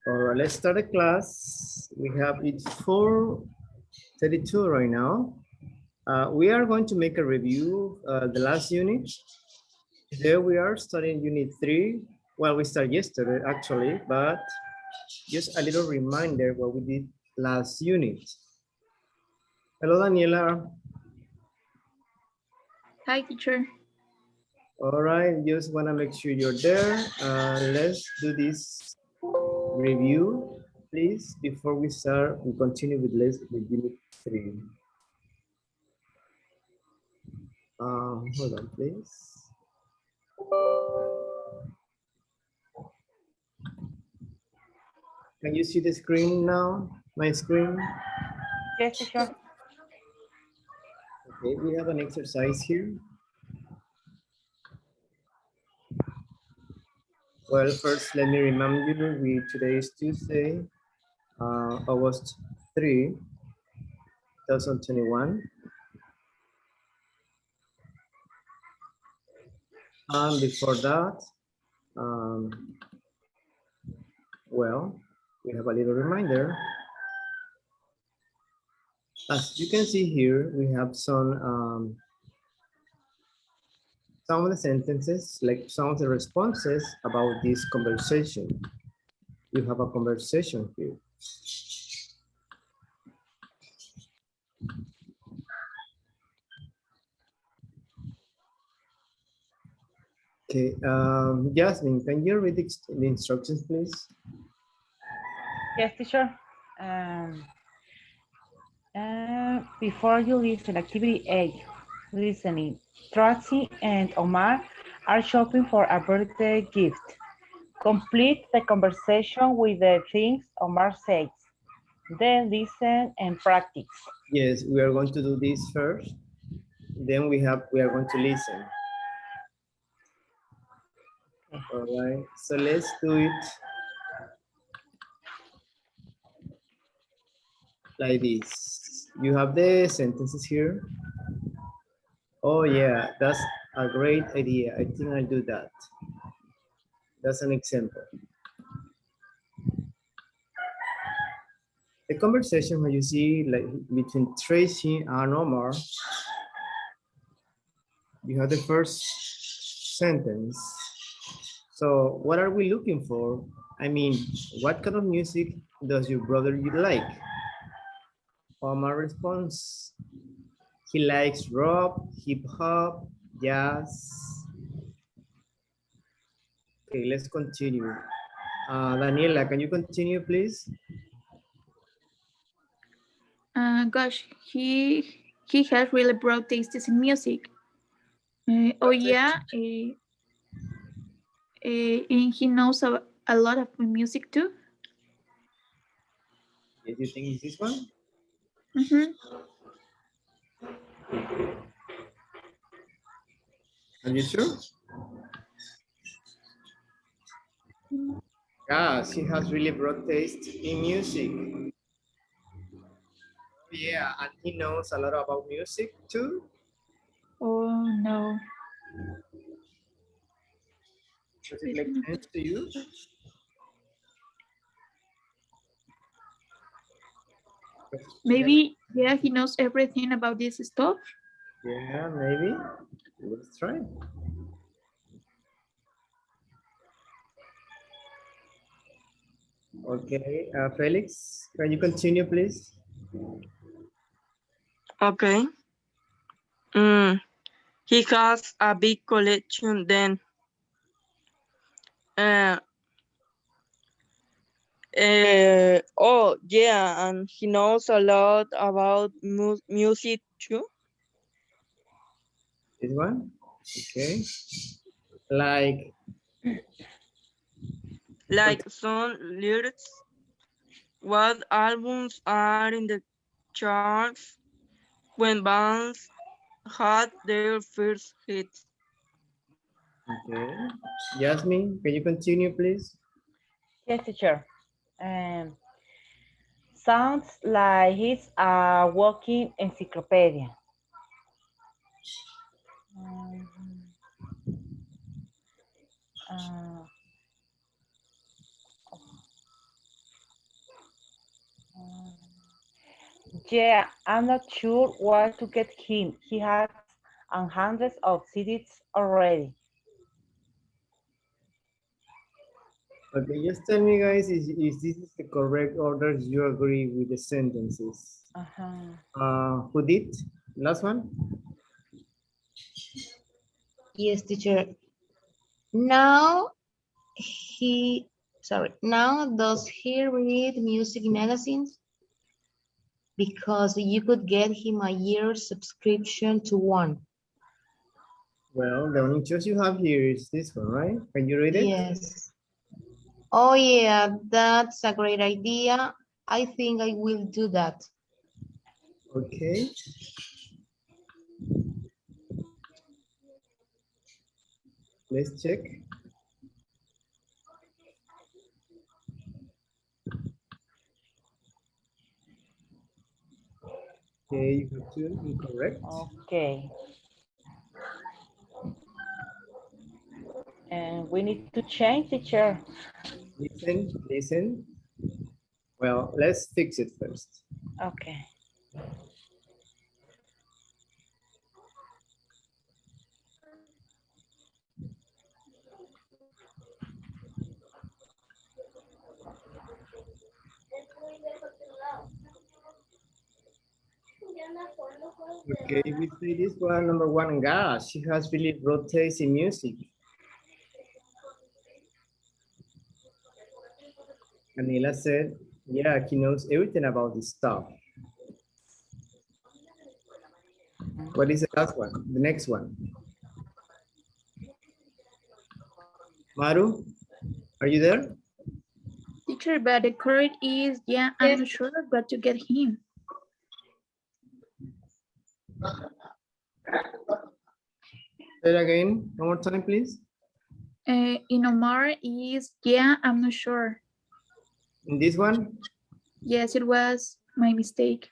All right, let's start a class. It's 4:32 right now. We are going to make a review of the last unit. There we are studying unit 3. Well, we started yesterday actually, but just a little reminder what we did last unit. Hello, Daniela. Hi, teacher. All right, just want to make sure you're there. Let's do this review, please. Before we start, we continue with unit 3. Hold on, please. Can you see the screen now? My screen? Yes, teacher. Okay, we have an exercise here. Well, first, let me remind you, today is Tuesday, August 3, 2021. And before that, well, we have a little reminder. As you can see here, we have some of the sentences, like some of the responses about this conversation. You have a conversation here. Okay, Jasmine, can you read the instructions, please? Yes, teacher. Before you listen, activity A, listening. Tracy and Omar are shopping for a birthday gift. Complete the conversation with the things Omar says. Then listen and practice. Yes, we are going to do this first. Then we are going to listen. All right, so let's do it like this. You have the sentences here. Oh yeah, that's a great idea. I think I'll do that. That's an example. The conversation where you see like between Tracy and Omar, you have the first sentence. So what are we looking for? I mean, what kind of music does your brother like? Omar responds, he likes rock, hip hop, jazz. Okay, let's continue. Daniela, can you continue, please? Gosh, he has really broad tastes in music. Oh yeah, and he knows a lot of music too. Yes, you think it's this one? Mm-hmm. Are you sure? Yes, he has really broad taste in music. Yeah, and he knows a lot about music too. Oh no. Does it make sense to you? Maybe, yeah, he knows everything about this stuff. Yeah, maybe. Let's try. Okay, Felix, can you continue, please? Okay. He has a big collection then. Oh, yeah, and he knows a lot about music too. This one? Okay. Like, Like some lyrics, what albums are in the charts when bands had their first hits. okay. Jasmine, can you continue, please? Yes, teacher. Sounds like he's a walking encyclopedia. Um, uh, Yeah, I'm not sure what to get him. He has hundreds of CDs already. Okay, just tell me, guys, is this is the correct order? You agree with the sentences? Who did? Last one? Yes, teacher. Now now does he read music magazines? Because you could get him a year subscription to one. Well, the only choice you have here is this one, right? Can you read it? Yes. Oh yeah, that's a great idea. I think I will do that. Okay. Let's check. Okay, you have two incorrect. Okay. And we need to change the chair. Listen, listen. Well, let's fix it first. Okay. Okay, we say this one, number one, gosh, she has really broad taste in music. Anila said, yeah, he knows everything about this stuff. What is the last one? The next one. Maru, are you there? Teacher, but the correct is, yeah, I'm not sure what to get him. Say it again, one more time, please. In Omar is, yeah, I'm not sure. In this one? Yes, it was my mistake.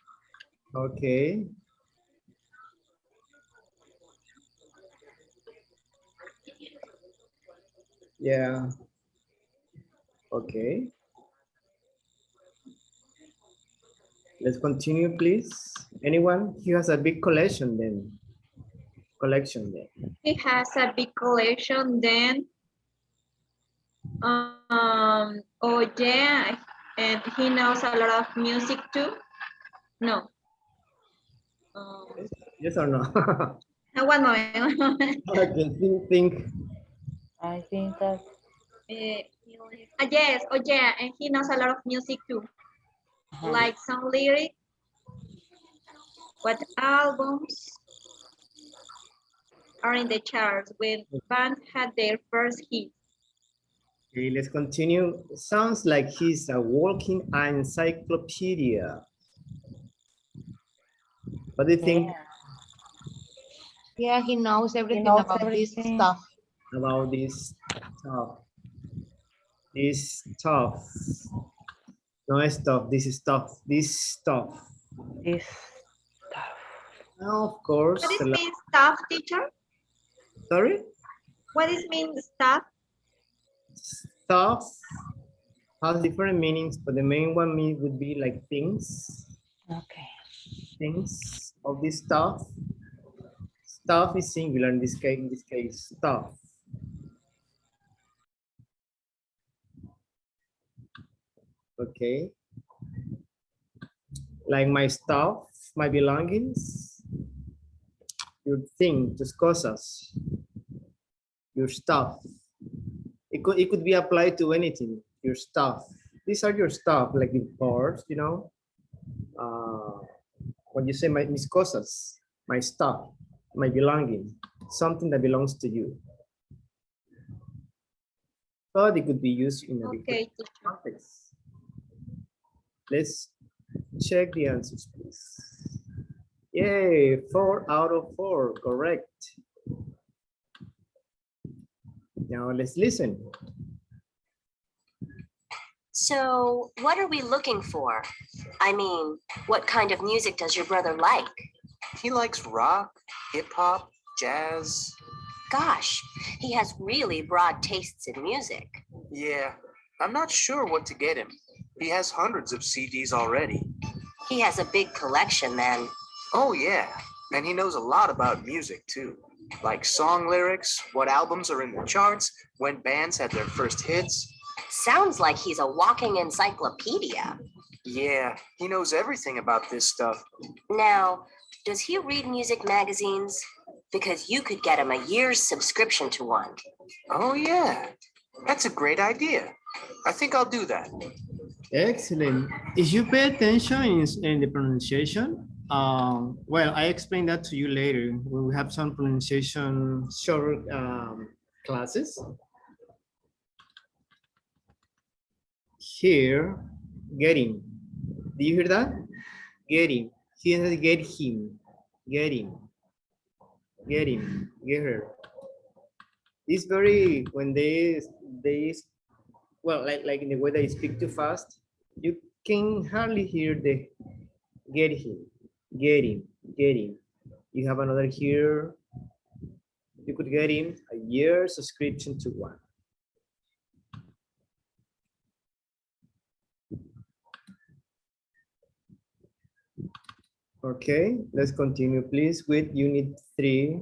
Okay. Yeah. Okay. Let's continue, please. Anyone? He has a big collection then. He has a big collection then. Oh yeah, and he knows a lot of music too. No. Yes or no? One moment. Okay, think. I think that. Yes, oh yeah, and he knows a lot of music too. Like some lyrics, what albums are in the charts when band had their first hit. Okay, let's continue. Sounds like he's a walking encyclopedia. What do you think Yeah, he knows everything about this stuff. about this stuff? This stuff. No stuff, this is stuff. This stuff. This stuff. Now, of course. What does mean stuff, teacher? Sorry? What does mean stuff? Stuff has different meanings, but the main one would be like things. Okay. Things of this stuff. Stuff is singular in this case, stuff. Okay. Like my stuff, my belongings, your thing, tus cosas, your stuff. It could be applied to anything, your stuff. These are your stuff, like the parts, you know. When you say mis cosas, my stuff, my belonging, something that belongs to you. But it could be used in a different context. Let's check the answers, please. Yay, 4 out of 4, correct. Now let's listen. So what are we looking for? I mean, what kind of music does your brother like? He likes rock, hip hop, jazz. Gosh, he has really broad tastes in music. Yeah, I'm not sure what to get him. He has hundreds of CDs already. He has a big collection then. Oh, yeah. And he knows a lot about music, too. Like song lyrics, what albums are in the charts, when bands had their first hits. Sounds like he's a walking encyclopedia. Yeah, he knows everything about this stuff. Now, does he read music magazines? Because you could get him a year's subscription to one. Oh, yeah. That's a great idea. I think I'll do that. Excellent. If you pay attention in the pronunciation, well, I explain that to you later when we have some pronunciation short classes. Here, getting. Do you hear that? Getting. He says get him. Get him. Get him. Get her. It's very when they well, like in the way they speak too fast, you can hardly hear the get him, get him, get him. You have another here. You could get him a year subscription to one. Okay, let's continue please with unit 3.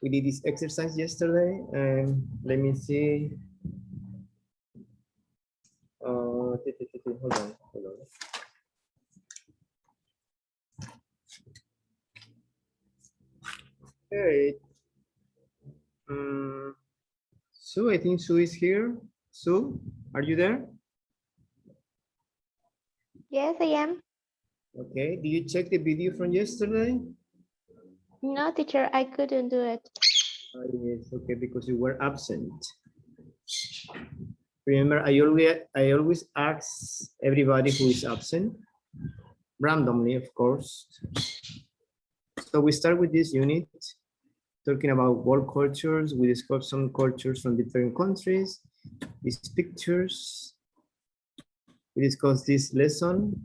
We did this exercise yesterday, and let me see. Hold on. Okay. Sue, I think Sue is here. Sue, are you there? Yes, I am. Okay, did you check the video from yesterday? No, teacher, I couldn't do it. Yes, okay, because you were absent. Remember, I always ask everybody who is absent, randomly, of course. So we start with this unit, talking about world cultures. We discuss some cultures from different countries, these pictures. We discuss this lesson,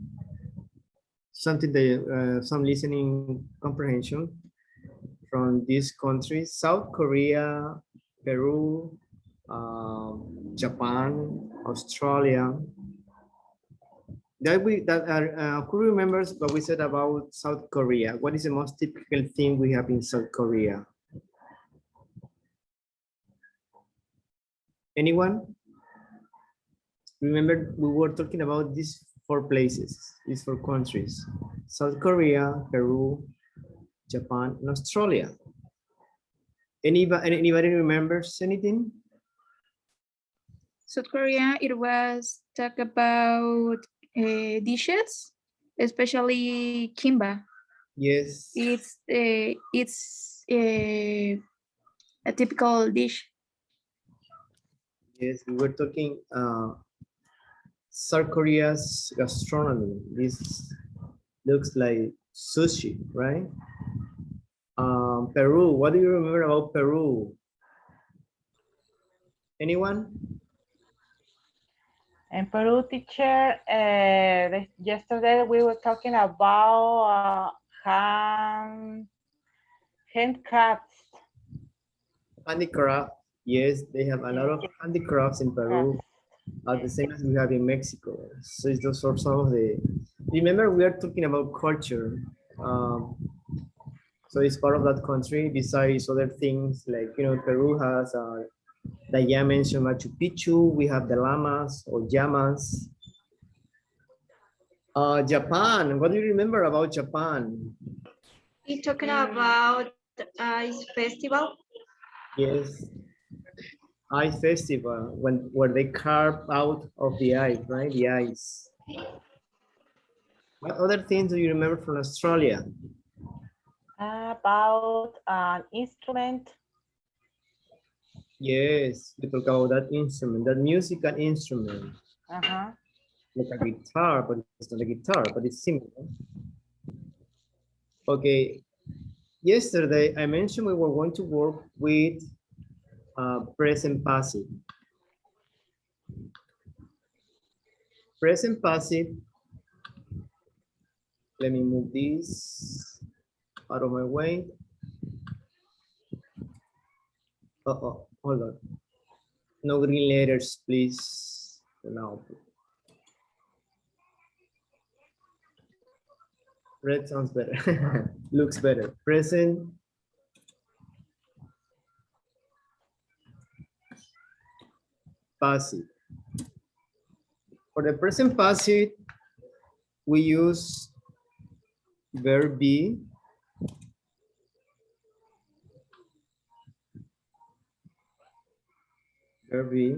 something that some listening comprehension from these countries: South Korea, Peru, Japan, Australia. Who remembers what we said about South Korea? What is the most typical thing we have in South Korea? Anyone? Remember, we were talking about these 4 places, these 4 countries: South Korea, Peru, Japan, and Australia. Anybody remembers anything? South Korea, it was talk about dishes, especially kimba. Yes. It's a typical dish. Yes, we were talking South Korea's gastronomy. This looks like sushi, right? Peru, what do you remember about Peru? Anyone? In Peru, teacher, yesterday we were talking about handcrafts. Handicraft. Yes, they have a lot of handicrafts in Peru, the same as we have in Mexico. So it's those are some of the. Remember, we are talking about culture. So it's part of that country. Besides other things, like Peru has Daya mentioned Machu Picchu. We have the llamas or llamas. Japan. What do you remember about Japan? He's talking about the ice festival. Yes, ice festival where they carve out of the ice, right? The ice. What other things do you remember from Australia? About an instrument. Yes, we talk about that instrument, that musical instrument. Like a guitar, but it's not a guitar, but it's similar. Okay, yesterday I mentioned we were going to work with present passive. Present passive, let me move this out of my way. Hold on. No green letters, please. No. Red sounds better. Looks better. Present. Passive. For the present passive, we use verb be. Verb be.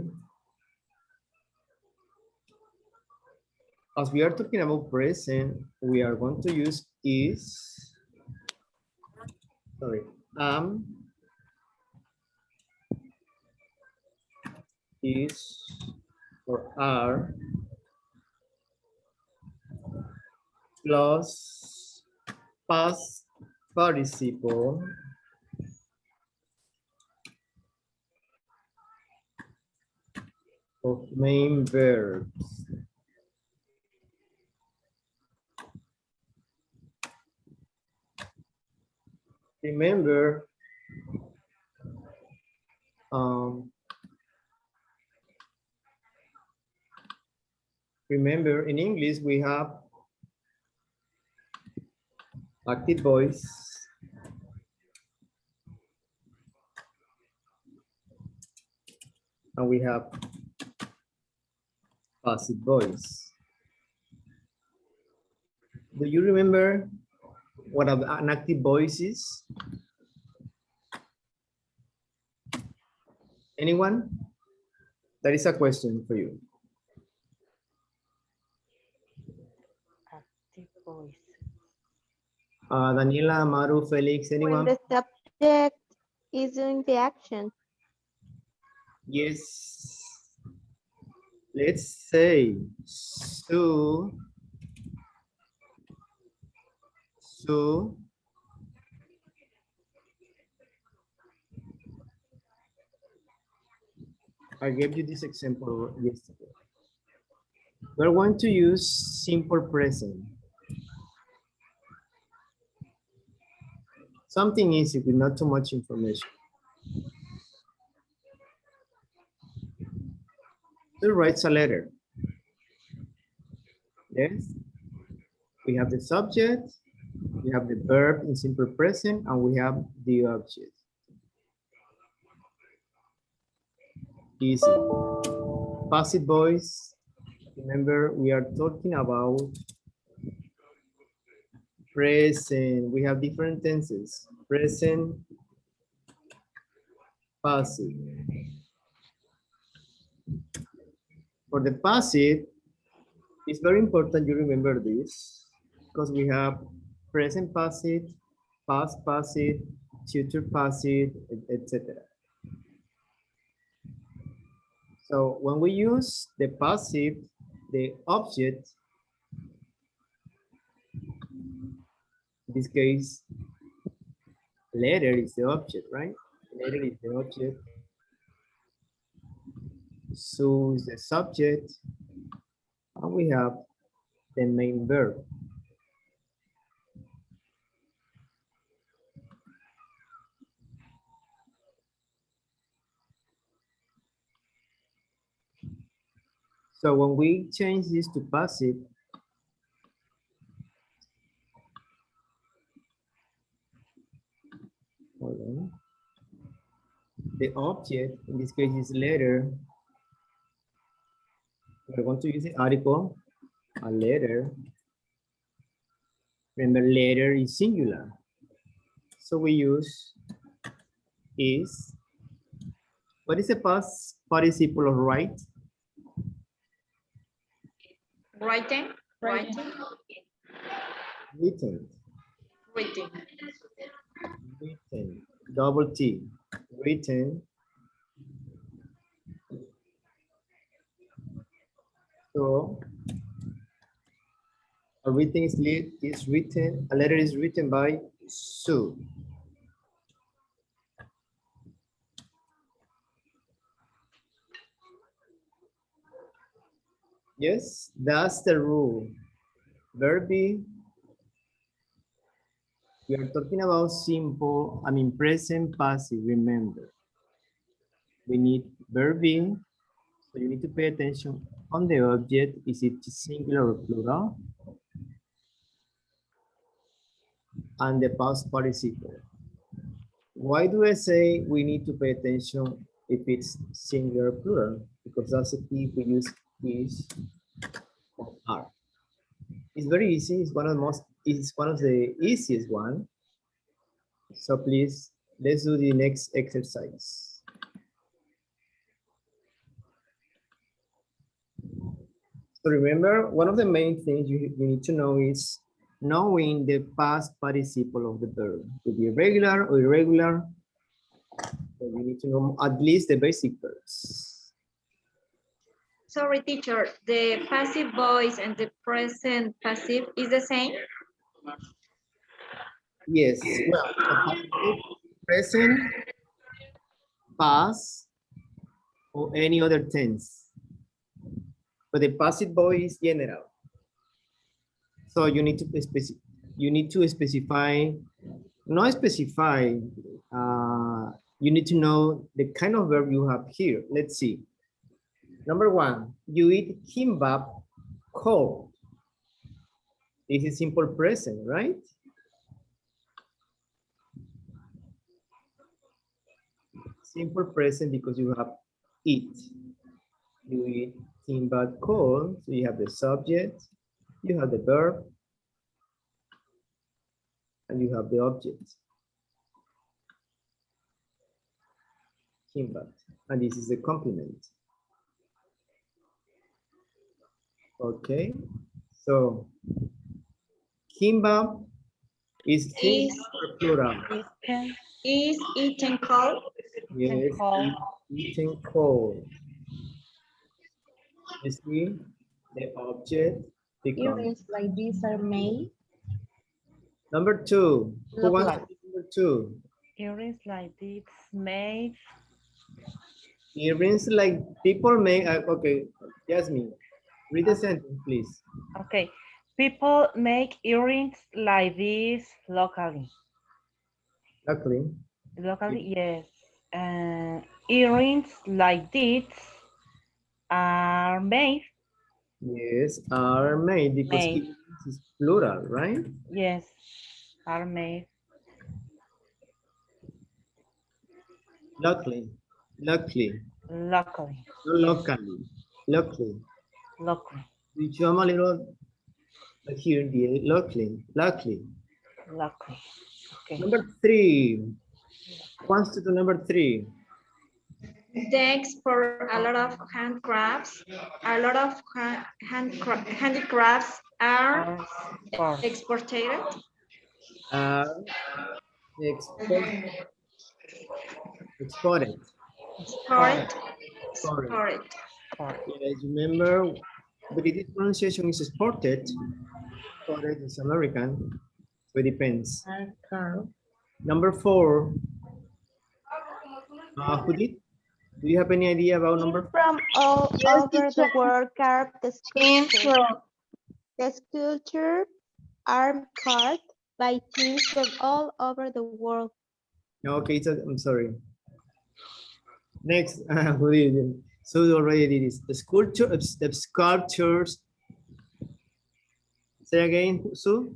As we are talking about present, we are going to use is, sorry, is, or are, plus past participle of main verbs. Remember, remember in English we have active voice, and we have passive voice. Do you remember what an active voice is? Anyone? That is a question for you. Active voice. Daniela, Maru, Felix, When anyone? the subject is doing the action. Yes. Let's say Sue. I gave you this example yesterday. We're going to use simple present. Something easy with not too much information. Who writes a letter? Yes. We have the subject, we have the verb in simple present, and we have the object. Easy. Passive voice. Remember, we are talking about present. We have different tenses. Present, passive. For the passive, it's very important you remember this because we have present passive, past passive, future passive, etc. So when we use the passive, the object, in this case, letter is the object, right? Letter is the object. So is the subject, and we have the main verb. So when we change this to passive, hold on. The object, in this case, is letter. We're going to use the article, a letter. Remember, letter is singular. So we use is. What is the past participle of write? Writing. Written. Writing. Written. Double T. Written. So everything is written. A letter is written by Sue. Yes, that's the rule. Verb be. We are talking about simple, present passive, remember. we need verb being. So you need to pay attention on the object. Is it singular or plural? And the past participle. Why do I say we need to pay attention if it's singular or plural? Because that's the key if we use is or are. It's very easy. It's one of the easiest one. So please, let's do the next exercise. So remember, one of the main things you need to know is knowing the past participle of the verb. It could be regular or irregular. So you need to know at least the basic verbs. Sorry, teacher, the passive voice and the present passive is the same? Yes, well, present, past, or any other tense. But the passive voice is general. So you need to specify, not specify, you need to know the kind of verb you have here. Let's see. Number one, you eat kimbap cold. This is simple present, right? Simple present because you have eat. You eat kimbap cold, so you have the subject, you have the verb, and you have the object. Kimbap, and this is the complement. Okay, so kimbap is plural. Is eaten cold? Yes, eaten cold. You see, the object becomes. Earrings like these are made. Number two. Who wants to be number two? Earrings like this made. Earrings like people make. Okay, Jasmine, read the sentence, please. Okay. People make earrings like this locally. Locally. Locally, yes. Earrings like this are made. Yes, are made because earrings is plural, right? Yes, are made. Locally. Locally. Locally. Locally. Locally. Locally. We jump a little here, the locally. Locally. Locally. Okay. Number three. Wants to do number three. They export a lot of handcrafts. A lot of handicrafts are exported. Exported. Exported. Yes, remember, but the pronunciation is exported. Exported is American, so it depends. Number four. Who did? Do you have any idea about number four? From all over the world, carved the sculpture. The sculpture are carved by teams from all over the world. Okay, so I'm sorry. Next, who did it? So you already did this. The sculptures. Say again, Sue.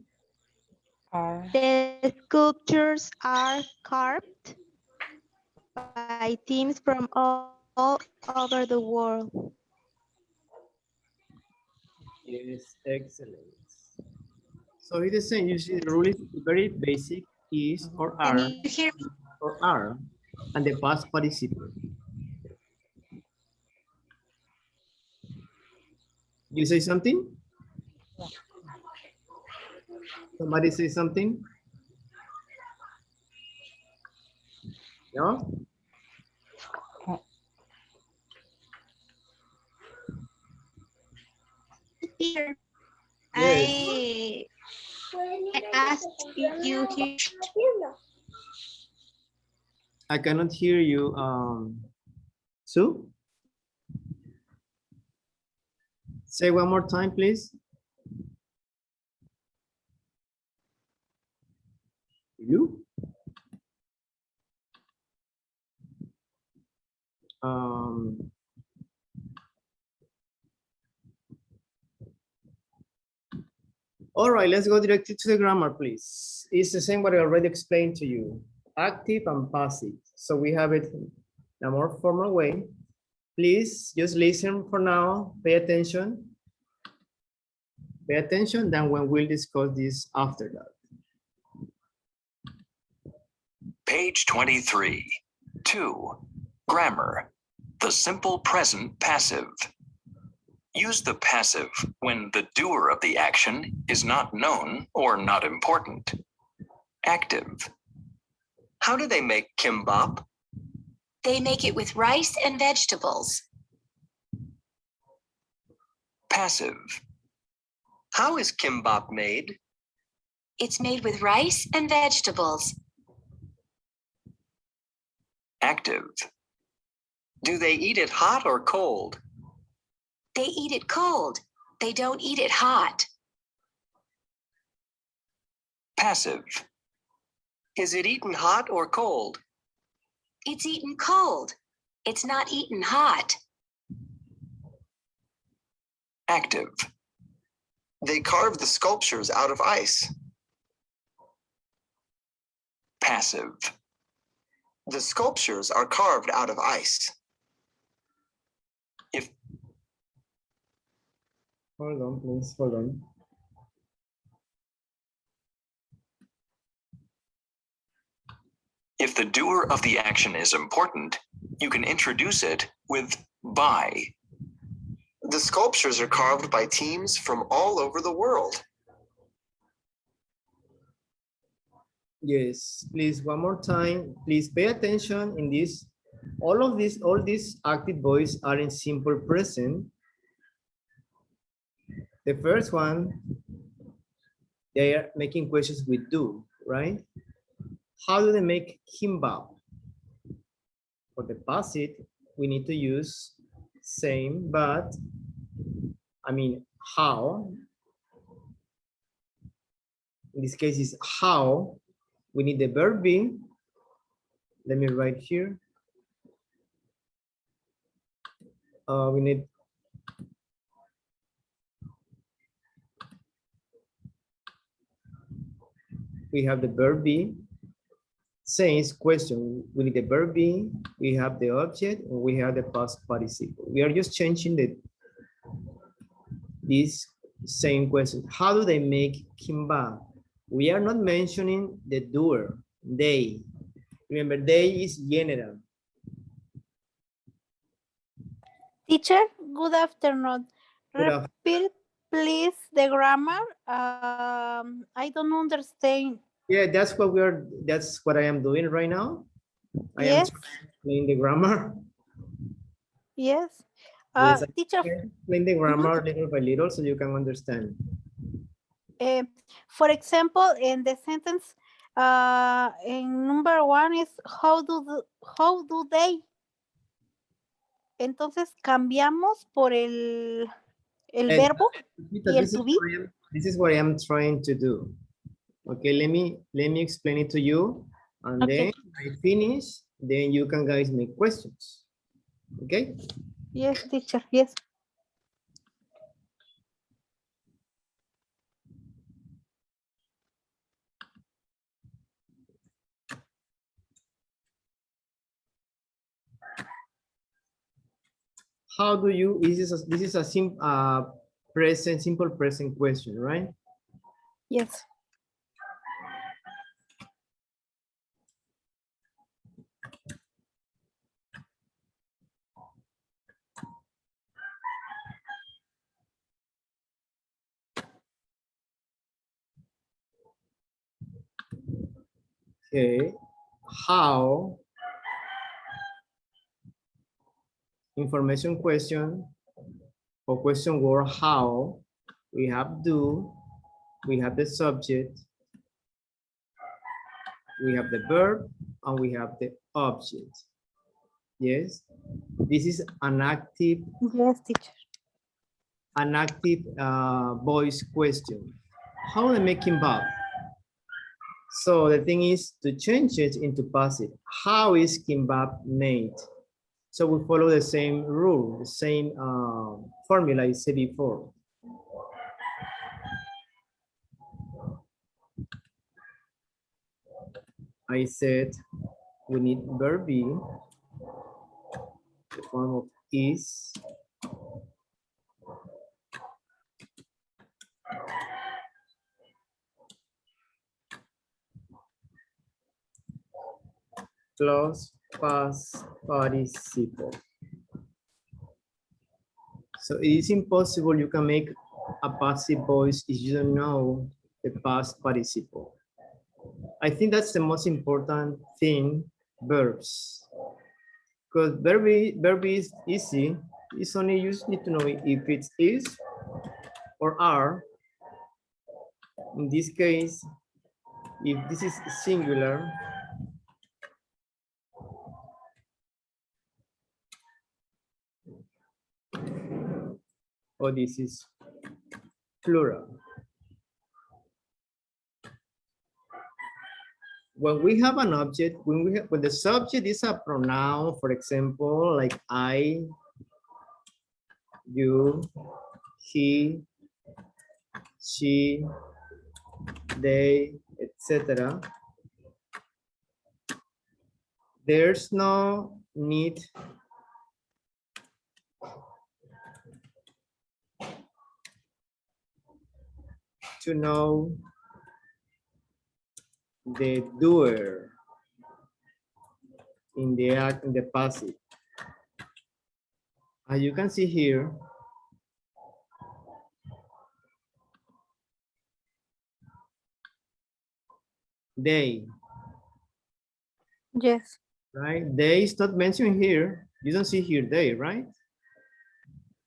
The sculptures are carved by teams from all over the world. Yes, excellent. So it's the same. You see, the rule is very basic: is or are, and the past participle. You say something? Somebody say something? No? Here, Yes. I asked if you hear. I cannot hear you, Sue? Say one more time, please. You? All right, let's go directly to the grammar, please. It's the same what I already explained to you, active and passive. So we have it in a more formal way. Please just listen for now, pay attention. Pay attention, then when we'll discuss this after that. Page 23. 2. Grammar. The simple present passive. Use the passive when the doer of the action is not known or not important. Active. How do they make kimbap? They make it with rice and vegetables. Passive. How is kimbap made? It's made with rice and vegetables. Active. Do they eat it hot or cold? They eat it cold. They don't eat it hot. Passive. Is it eaten hot or cold? It's eaten cold. It's not eaten hot. Active. They carve the sculptures out of ice. Passive. The sculptures are carved out of ice. If Hold on, please, hold on. If the doer of the action is important, you can introduce it with by. The sculptures are carved by teams from all over the world. Yes, please, one more time. Please pay attention in this. All these active voices are in simple present. The first one, they are making questions with do, right? How do they make kimbap? For the passive, we need to use same, but I mean, how? In this case is how. We need the verb be. Let me write here. We need we have the verb be. Says question. We need the verb be. We have the object. And we have the past participle. We are just changing this same question. How do they make kimbap? We are not mentioning the doer. They. Remember, they is general. Teacher, good afternoon. Good afternoon. Repeat, please, the grammar. I don't understand. Yeah, that's what I am doing right now. I Yes. am explaining the grammar. Yes. Yes, Teacher, explain the grammar little by little so you can understand. for example, in the sentence, in number 1 is how do they? Entonces cambiamos por el verbo y el to be. This is what I am trying to do. Okay, let me explain it to you, and Okay. then I finish. Then you can guys make questions. Okay. Yes, teacher. Yes. How do you? This is a simple present question, right? Yes. Okay. How? Information question or question word how. We have do. We have the subject. We have the verb and we have the object. Yes. This is an active. Yes, teacher. An active voice question. How they make kimbap? So the thing is to change it into passive. How is kimbap made? So we follow the same rule, the same formula I said before. I said we need verb be, the form of is, plus past participle. So it is impossible you can make a passive voice if you don't know the past participle. I think that's the most important thing, verbs. Because verb is easy. It's only you just need to know if it is or are. In this case, if this is singular, or this is plural. When we have an object, when the subject is a pronoun, for example, like I, you, he, she, they, etc. There's no need to know the doer in the act, in the passive. As you can see here, they, Yes. right? They is not mentioned here. You don't see here they, right?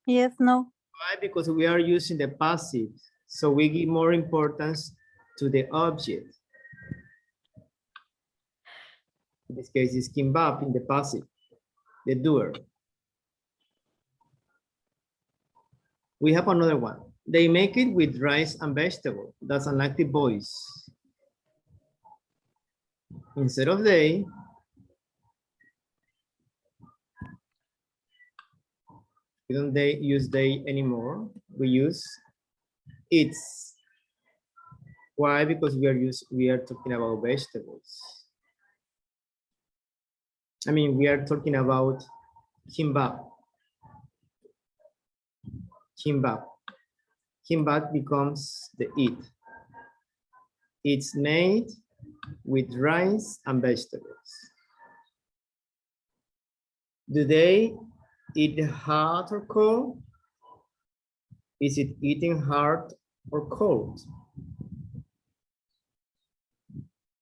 Yes, no. Why? Because we are using the passive. So we give more importance to the object. In this case, it's kimbap in the passive, the doer. We have another one. They make it with rice and vegetable. That's an active voice. Instead of they, we don't use they anymore. We use it's. Why? Because we are talking about vegetables. I mean, we are talking about kimbap. Kimbap. Kimbap becomes the it. It's made with rice and vegetables. Do they eat hot or cold? Is it eating hot or cold?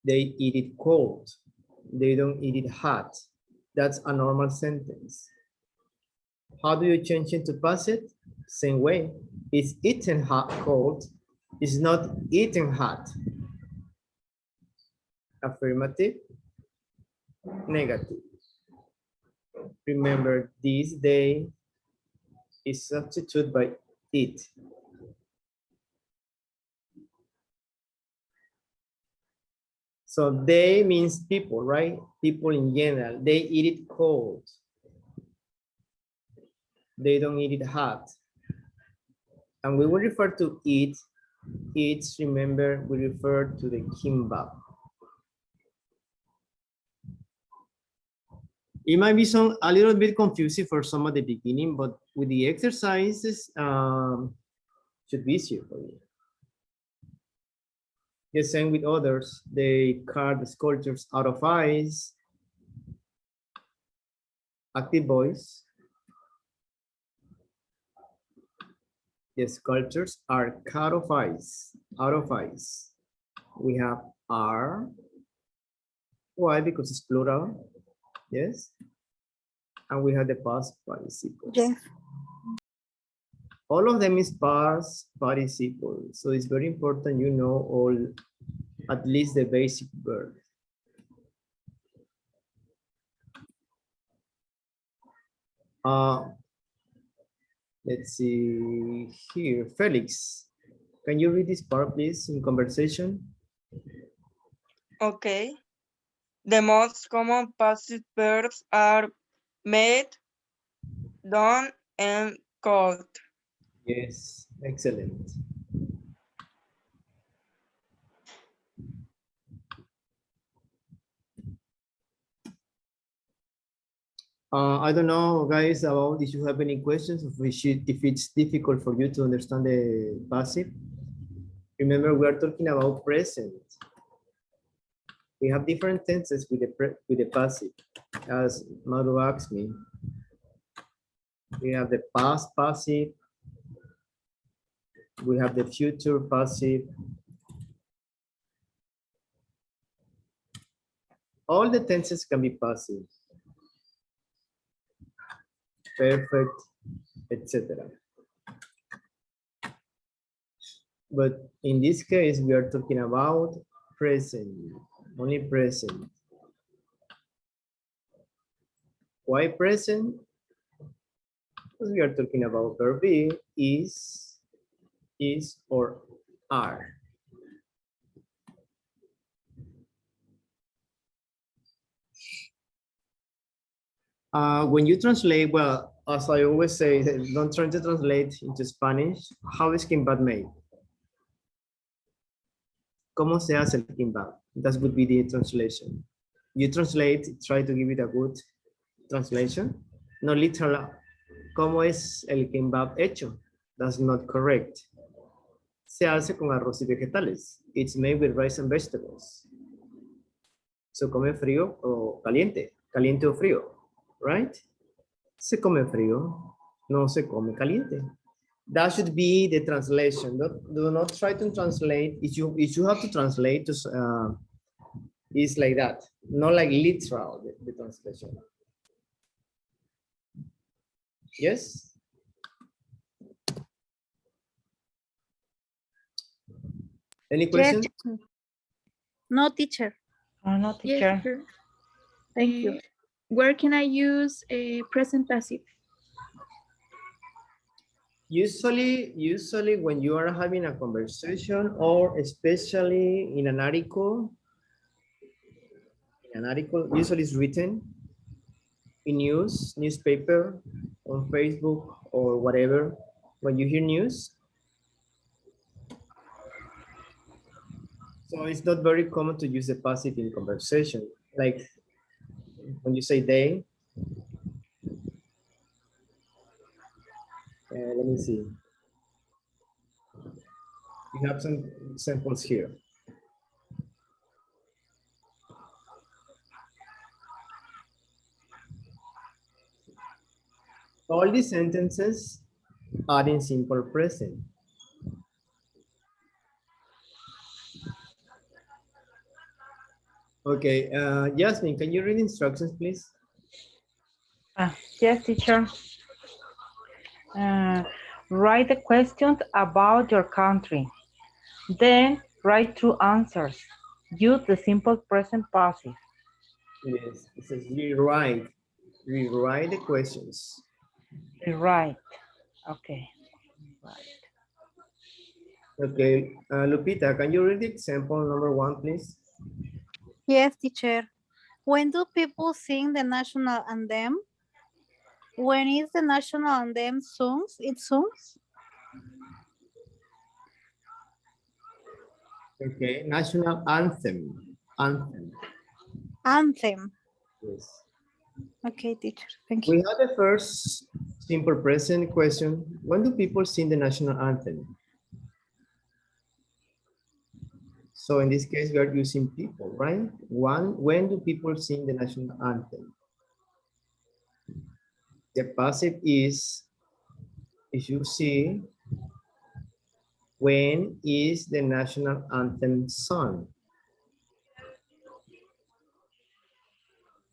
They eat it cold. They don't eat it hot. That's a normal sentence. How do you change it to passive? Same way. It's eaten hot, cold. It's not eating hot. Affirmative, negative. Remember, this day is substituted by it. So they means people, right? People in general. They eat it cold. They don't eat it hot. And we will refer to it. It's, remember, we refer to the kimbap. It might be a little bit confusing for some at the beginning, but with the exercises, should be easier for you. The same with others. They carve the sculptures out of ice. Active voice. The sculptures are cut of ice, out of ice. We have are. Why? Because it's plural. Yes. And we have the past participle. Yes. All of them is past participle. So it's very important you know all, at least the basic verb. Let's see here. Felix, can you read this part, please, in conversation? Okay. The most common passive verbs are made, done, and called. Yes, excellent. I don't know, guys, about if you have any questions, if it's difficult for you to understand the passive. Remember, we are talking about present. We have different tenses with the passive, as Maru asked me. We have the past passive. We have the future passive. All the tenses can be passive. Perfect, etc. But in this case, we are talking about present, only present. Why present? Because we are talking about verb be, is, or are. When you translate, well, as I always say, don't try to translate into Spanish. How is kimbap made? ¿Cómo se hace el kimbap? That would be the translation. You translate, try to give it a good translation. No literal, ¿cómo es el kimbap hecho? That's not correct. Se hace con arroz y vegetales. It's made with rice and vegetables. Se come frío o caliente, caliente o frío, right? Se come frío, no se come caliente. That should be the translation. Do not try to translate. If you have to translate, it's like that, not like literal, the translation. Yes? Any question? Yes. No, teacher. No, teacher. Yes, teacher. Thank you. Where can I use a present passive? Usually when you are having a conversation, or especially in an article, usually it's written in newspaper, on Facebook or whatever. When you hear news, so it's not very common to use the passive in conversation. Like when you say they, let me see. We have some examples here. All these sentences are in simple present. Okay, Jasmine, can you read instructions, please? Yes, teacher. Write the questions about your country. Then write true answers. Use the simple present passive. Yes, it says rewrite. Rewrite the questions. Rewrite. Okay. Right. Okay, Lupita, can you read the example number 1, please? Yes, teacher. When do people sing the national anthem? When is the national anthem sung? It songs? Okay, national anthem. Anthem. Anthem. Yes. Okay, teacher. Thank you. We have the first simple present question. When do people sing the national anthem? So in this case, we are using people, right? When do people sing the national anthem? The passive is, if you see, when is the national anthem sung?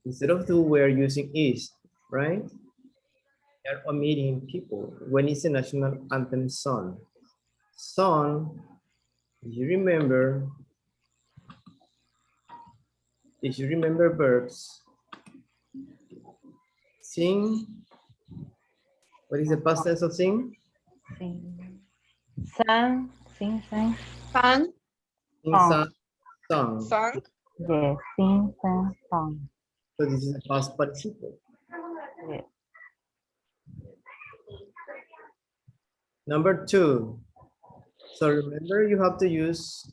Instead of do, we're using is, right? We are omitting people. When is the national anthem sung? Sung, if you remember verbs, sing, what is the past tense of sing? Sing. Sang. Sing, sang. Sang. Sing, Song. sung. Sang. Yes, sing, sang, song. So this is the past participle. Yes. Number 2. So remember, you have to use,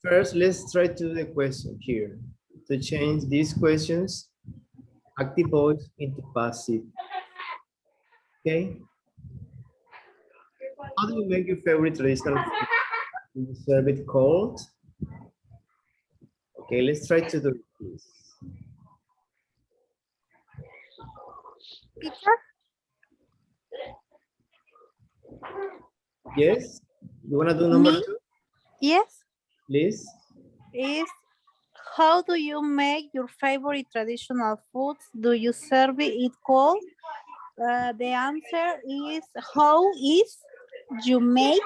first, let's try to do the question here to change these questions, active voice into passive. Okay. How do you make your favorite traditional food? Do you serve it cold? Okay, let's try to do this. Teacher? Yes? You want to do number Me? 2, Yes. please? Is how do you make your favorite traditional foods? Do you serve it cold? The answer is how is you make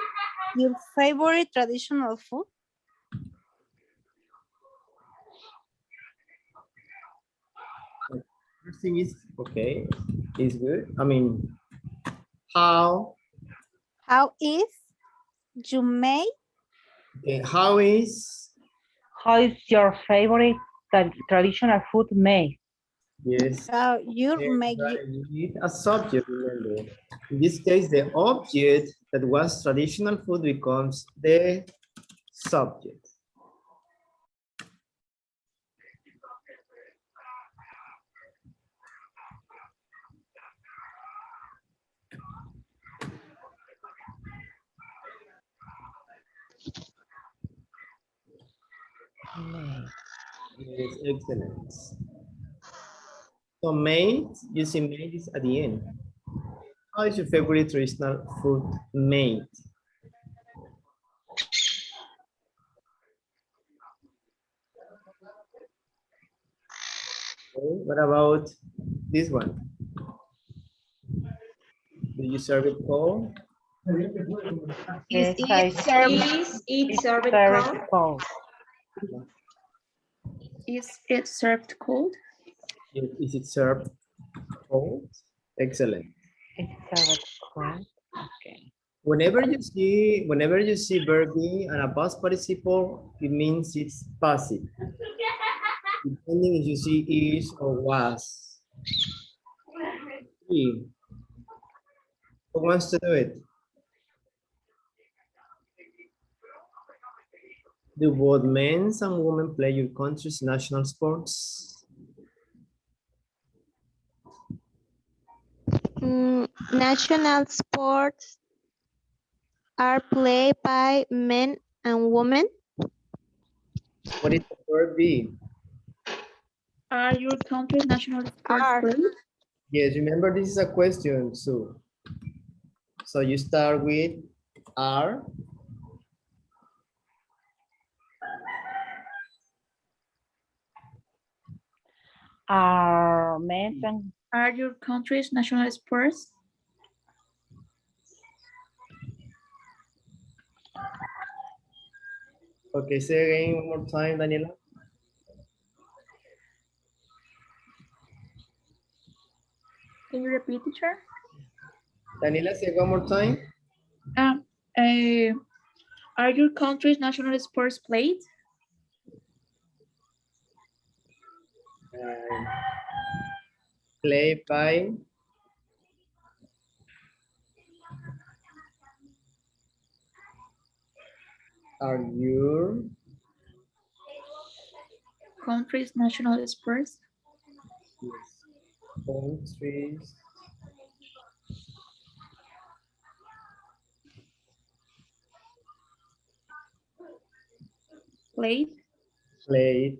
your favorite traditional food? First thing is, okay, is good. I mean, how Is you make okay, how is, How is your favorite traditional food made? yes, you and make you, right, we need a subject, remember. In this case, the object that was traditional food becomes the subject. Yes, excellent. So made, you see made is at the end. How is your favorite traditional food made? Okay, what about this one? Do you serve it cold? Is Yes, I Is it served serve cold? cold. Is it served cold? Is it served cold? Excellent. It's served cold. Okay. Whenever you see verb be and a past participle, it means it's passive. Depending if you see is or was. Who wants to do it? Do both men and women play your country's national sports? National sports are played by men and women. What is the verb be? Are your country's national sports Are. played? Yes, remember this is a question, Sue. So you start with are. Are men and Are your country's national sports? Okay, say again one more time, Daniela. Can you repeat, teacher? Daniela, say one more time. Are your country's national sports played? Play by. Are your Country's national sports? countries Played? played?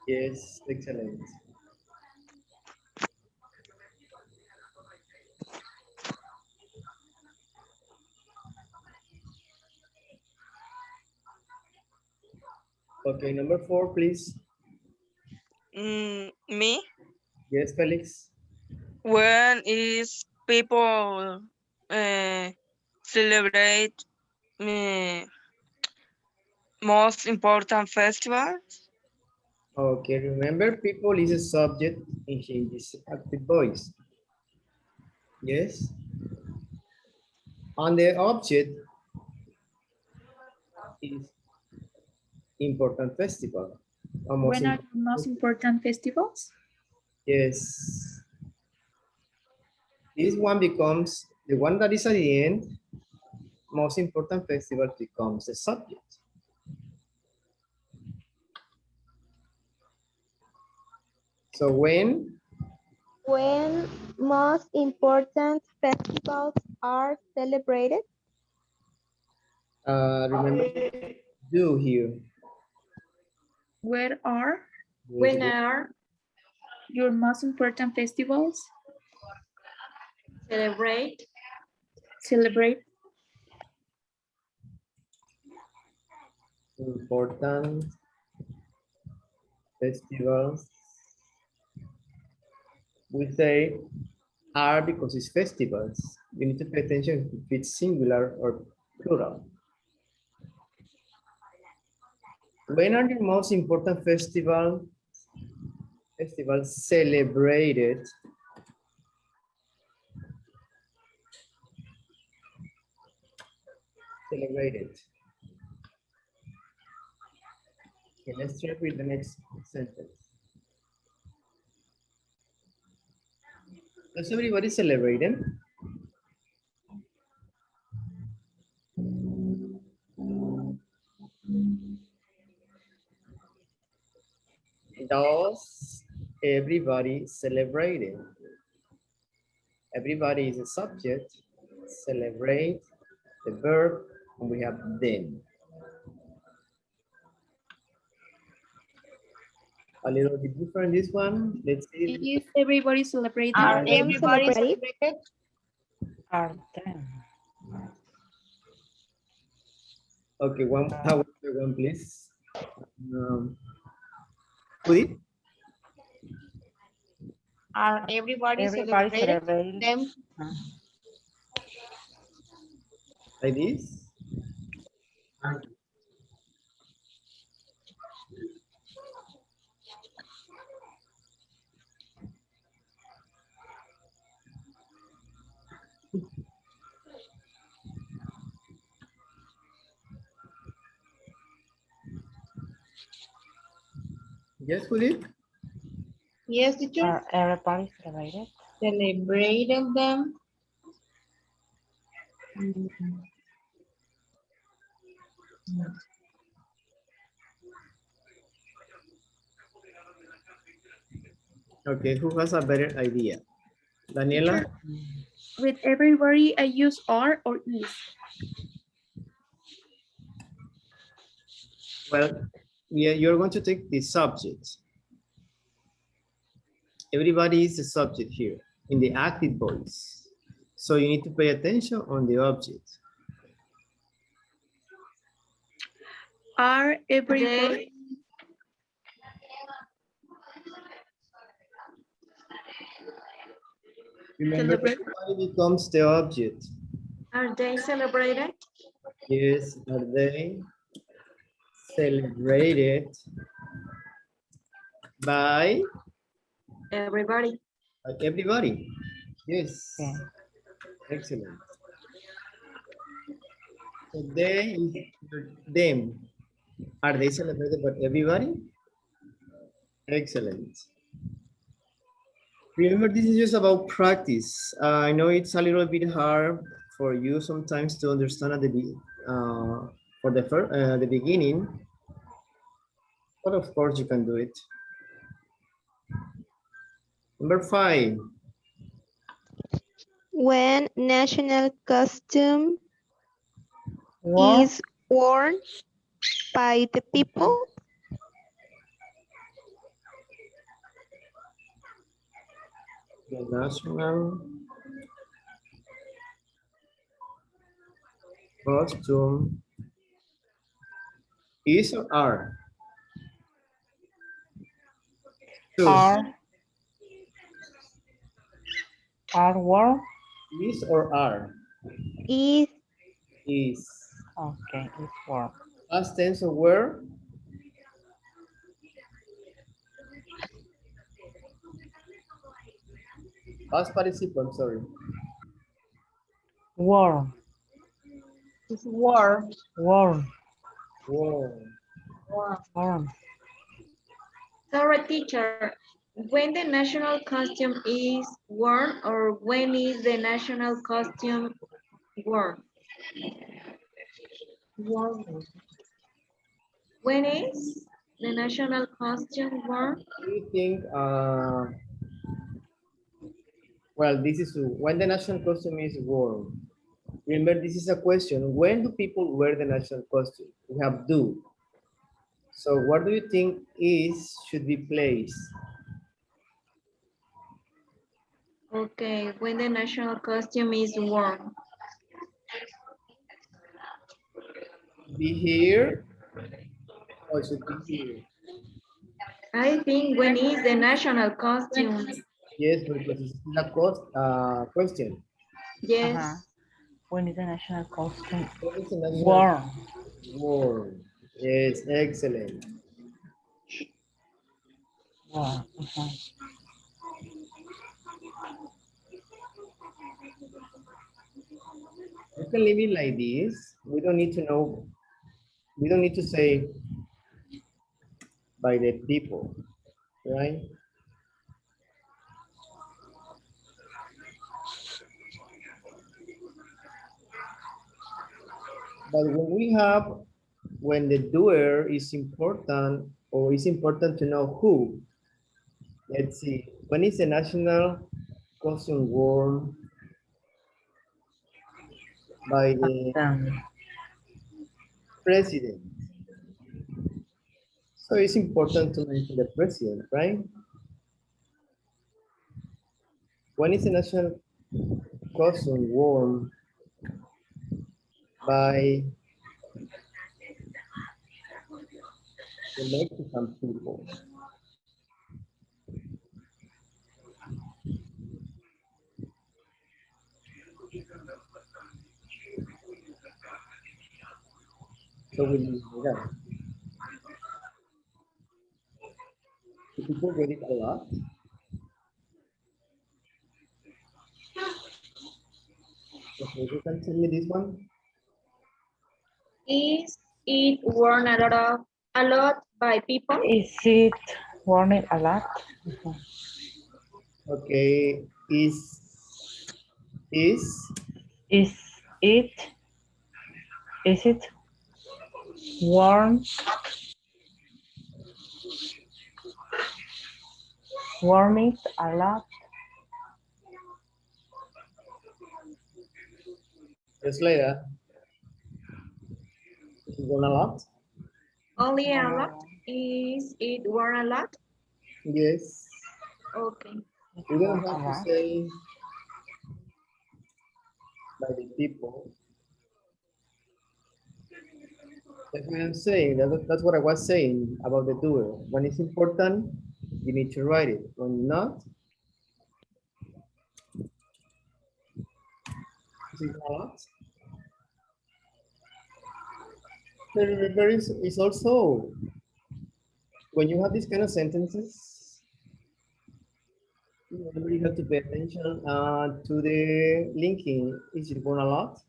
Yes, excellent. Okay, number 4, please. Me? Yes, Felix. When is people celebrate most important festivals? Okay, remember people is a subject in this active voice. Yes. And the object is important festival. When are the most important festivals? Yes. This one becomes the one that is at the end. Most important festival becomes the subject. So when most important festivals are celebrated? remember do here. Where are When are your most important festivals? celebrate Celebrate Important festivals. We say are because it's festivals. You need to pay attention if it's singular or plural. When are the most important festivals celebrated? Celebrated. Okay, let's start with the next sentence. Does everybody celebrating? Does everybody celebrating? Everybody is a subject. Celebrate, the verb, and we have them. A little bit different this one. Let's see. if everybody celebrating. Are everybody celebrated? Are them. Okay, one please. Judith? Are everybody Everybody celebrated? celebrating. Them? Like this? Yes, Judith? Yes, teacher. Are everybody celebrated? Celebrated them. Okay, who has a better idea? Daniela? With everybody, I use are or is. Well, you're going to take the subject. Everybody is the subject here in the active voice. So you need to pay attention on the object. Are everybody. Remember, everybody becomes the object. are they celebrated? Yes, are they celebrated by Everybody. everybody? Yes. Yeah. Excellent. So they, them, are they celebrated by everybody? Excellent. Remember, this is just about practice. I know it's a little bit hard for you sometimes to understand at the beginning, but of course you can do it. Number 5. When national costume What? is worn by the people? The national costume is or are? Choose. Are worn? Is or are? Is. Is. Okay, it's worn. Past tense of where? Past participle, I'm sorry. Warm. It's warm. Warm. Warm. Warm. Sorry, teacher. When the national costume is worn or when is the national costume worn? Warm. When is the national costume worn? Do you think, well, this is when the national costume is worn. Remember, this is a question. When do people wear the national costume? We have do. So what do you think is should be placed? Okay, when the national costume is worn. Be here or should be here? I think when is the national costume? Yes, because it's a question. Yes. When is the national costume? What is the national Warm. Warm. Yes, excellent. Warm. You can leave it like this. We don't need to know. We don't need to say by the people, right? But when the doer is important, or it's important to know who. Let's see, when is the national costume worn by the president? So it's important to mention the president, right? When is the national costume worn by the Mexican people? So we need that. Do people get it a lot? Okay, you can tell me this one. Is it worn a lot by people? Is it worn a lot? Okay, is it worn it a lot? just later? Is it worn a lot? Only a lot? Is it worn a lot? Yes. Okay. We don't have to say by the people. That's what I'm saying. That's what I was saying about the doer. When it's important, you need to write it. When not, is it a lot? There is also, when you have these kind of sentences, you have to pay attention to the linking. Is it worn a lot?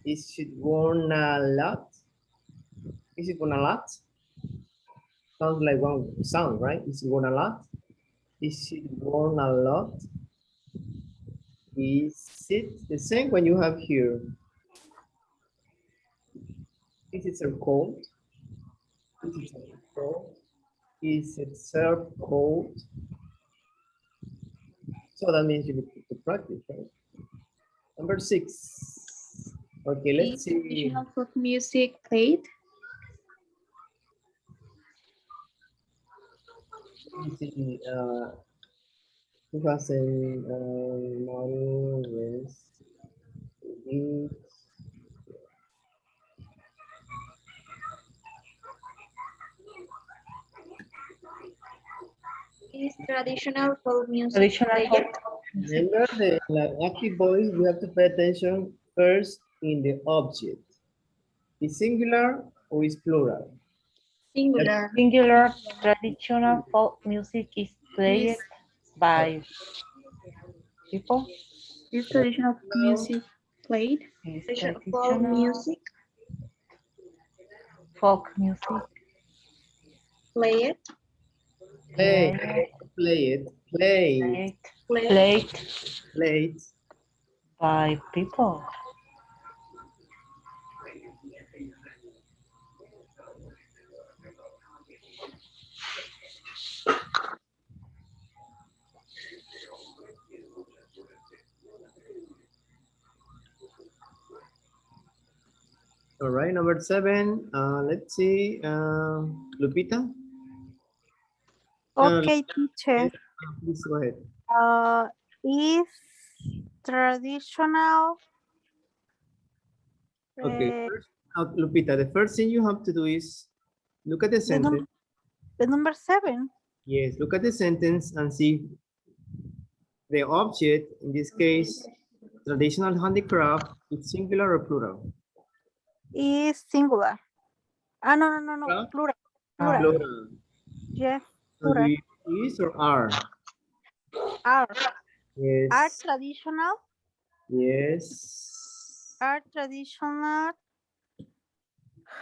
Is it worn a lot? Is it worn a lot? Sounds like one sound, right? Is it worn a lot? Is it worn a lot? Is it the same when you have here? Is it served cold? Is it served cold? Is it served cold? So that means you need to practice, right? Number 6. Okay, let's see. Traditional folk music played. Let's see. 2000 model was Is traditional folk music Traditional played? Remember the active voice, we have to pay attention first in the object. Is singular or is plural? Singular. Singular traditional folk music is played by people. Is traditional music played? Is Folk traditional music folk music played. Play, played, play it, played play it. by people. All right, number 7. Let's see, Lupita. Okay, teacher. Please go ahead. Is traditional. Okay, first, Lupita, the first thing you have to do is look at the sentence. The number 7. Yes, look at the sentence and see the object, in this case, traditional handicraft, is singular or plural? Is singular. Ah, no, plural. Plural. Plural. Yes, So plural. is or are? Are Yes. traditional. Yes. Are traditional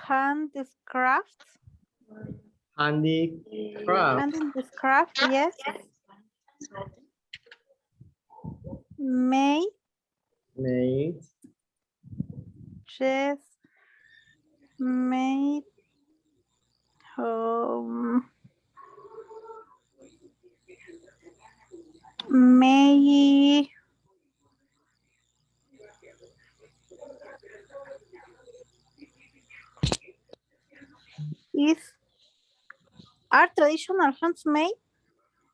handicrafts. Handicraft. Handicraft, yes. Made. Yes. Made. May. Are traditional hands made?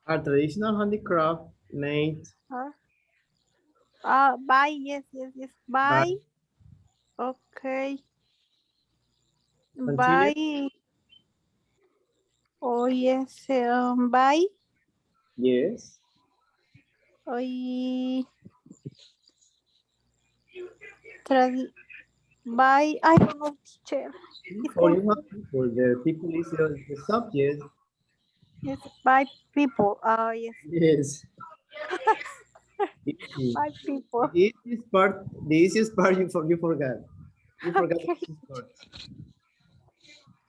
Are traditional handicraft made By, yes. By. Okay. Continue. By. Oh, yes. By. Yes. By, I don't know, teacher. Or you have people. The people is the subject. Yes, by people. Yes. Yes. By people. The easiest part you forgot. You forgot the easiest part.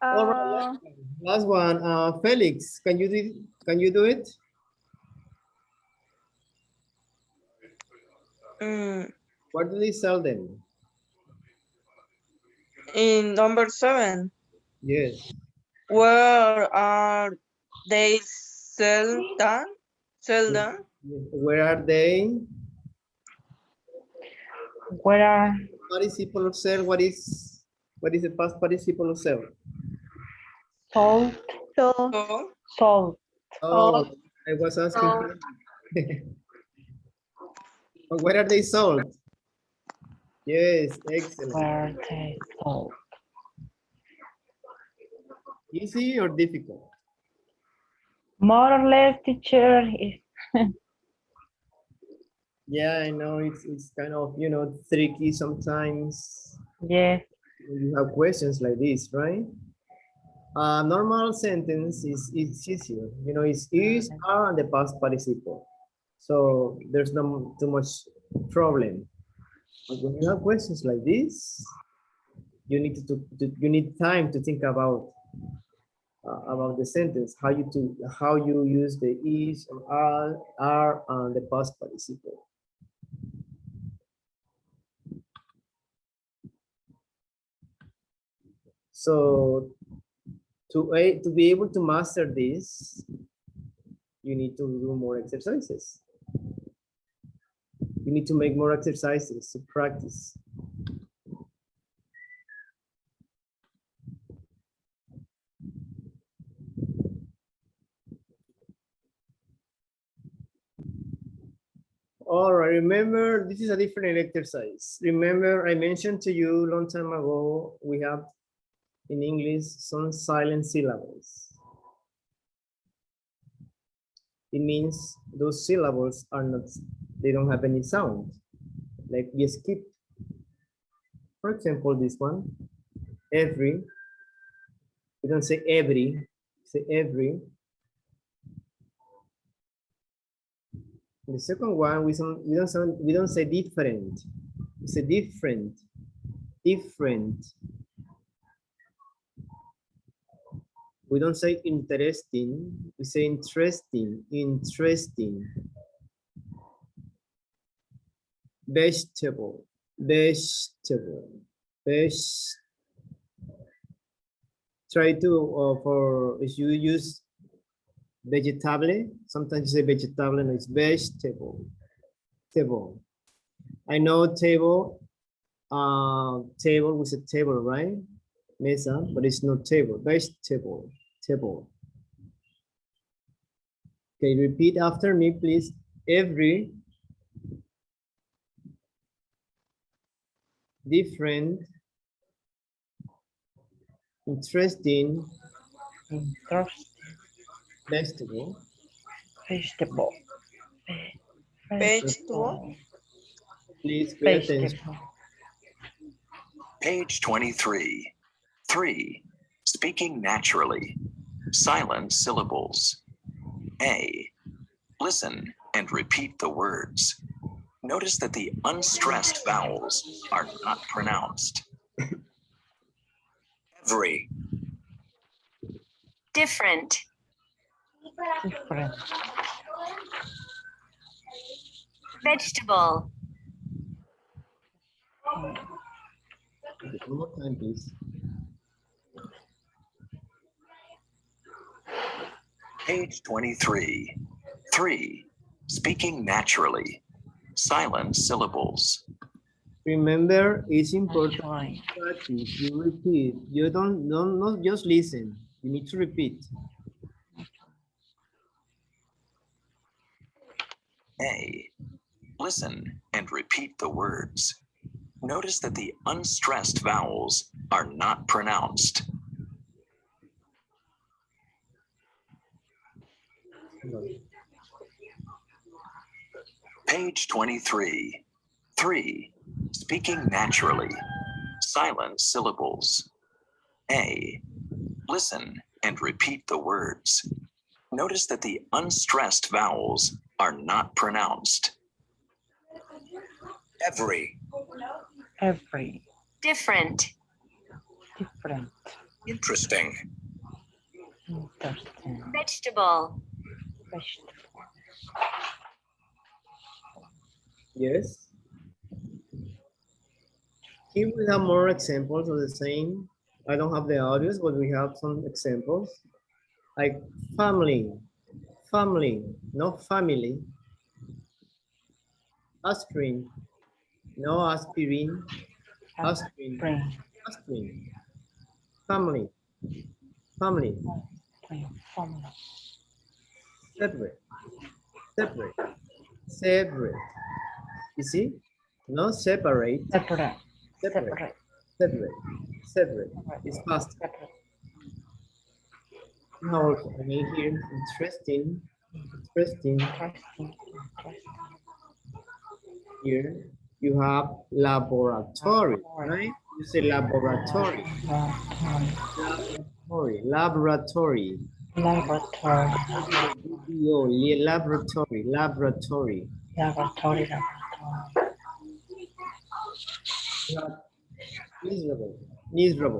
All right, last one. Felix, can you do it? Where do they sell them? In number 7. Yes. Where are they sell them? Where are they? Where are Participle of sell? What is the past participle of sell? sold? Sold. Oh, I was asking. Where are they sold? Yes, excellent. Where are they sold? Easy or difficult? More or less, teacher. Yeah, I know it's kind of, tricky sometimes. Yes. You have questions like this, right? Normal sentence is easier. It's is, are, and the past participle. So there's no too much problem. But when you have questions like this, you need you need time to think about the sentence, how you use the is or are and the past participle. So to be able to master this, you need to do more exercises. You need to make more exercises to practice. All right, remember, this is a different exercise. Remember, I mentioned to you a long time ago, we have in English some silent syllables. It means those syllables are not, they don't have any sound. Like we skip. For example, this one, every. We don't say every, say every. The second one, we don't say different. We say different. Different. We don't say interesting. We say interesting. Interesting. Vegetable. Vegetable. Try to for if you use vegetable, sometimes you say vegetable and it's vegetable. Table. I know table. Table with a table, right? Mesa, but it's not table. Vegetable. Table. Okay, repeat after me, please. Every. Different. Interesting. Vegetable. Vegetable. Vegetable. Please pay attention. Page 23. 3. Speaking naturally. Silent syllables. A. Listen and repeat the words. Notice that the unstressed vowels are not pronounced. Every. Different. Different. Vegetable. One more time, please. Page 23. 3. Speaking naturally. Silent syllables. Remember, it's important to practice. You repeat. You don't not just listen. You need to repeat. A. Listen and repeat the words. Notice that the unstressed vowels are not pronounced. Page 23. 3. Speaking naturally. Silent syllables. A. Listen and repeat the words. Notice that the unstressed vowels are not pronounced. Every. Every. Different. Different. Interesting. Interesting. Vegetable. Vegetable. Yes. Here we have more examples of the same. I don't have the audios, but we have some examples. Like family, family, not family. Aspirin, no aspirin. Aspirin, aspirin. Family, family. Family. Separate, separate, separate. You see? No separate. Separate. Separate. Separate. Separate. It's fast. Now also again here, interesting. Interesting. Here you have laboratory, right? You say laboratory. Laboratory. Laboratory. Laboratory. Laboratory. Laboratory. Laboratory. Miserable. Miserable.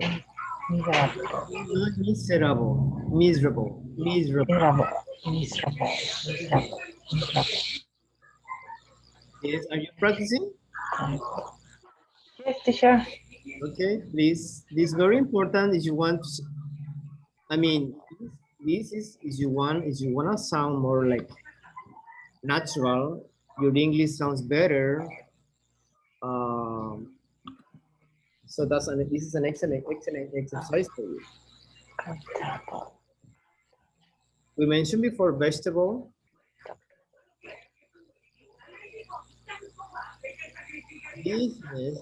Miserable. Not miserable. Miserable. Miserable. Miserable. Miserable. Miserable. Yes, are you practicing? Yes, teacher. Okay, please. This is very important if you want to, I mean, this is you want to sound more like natural, your English sounds better. So this is an excellent exercise for you. We mentioned before vegetable. Business.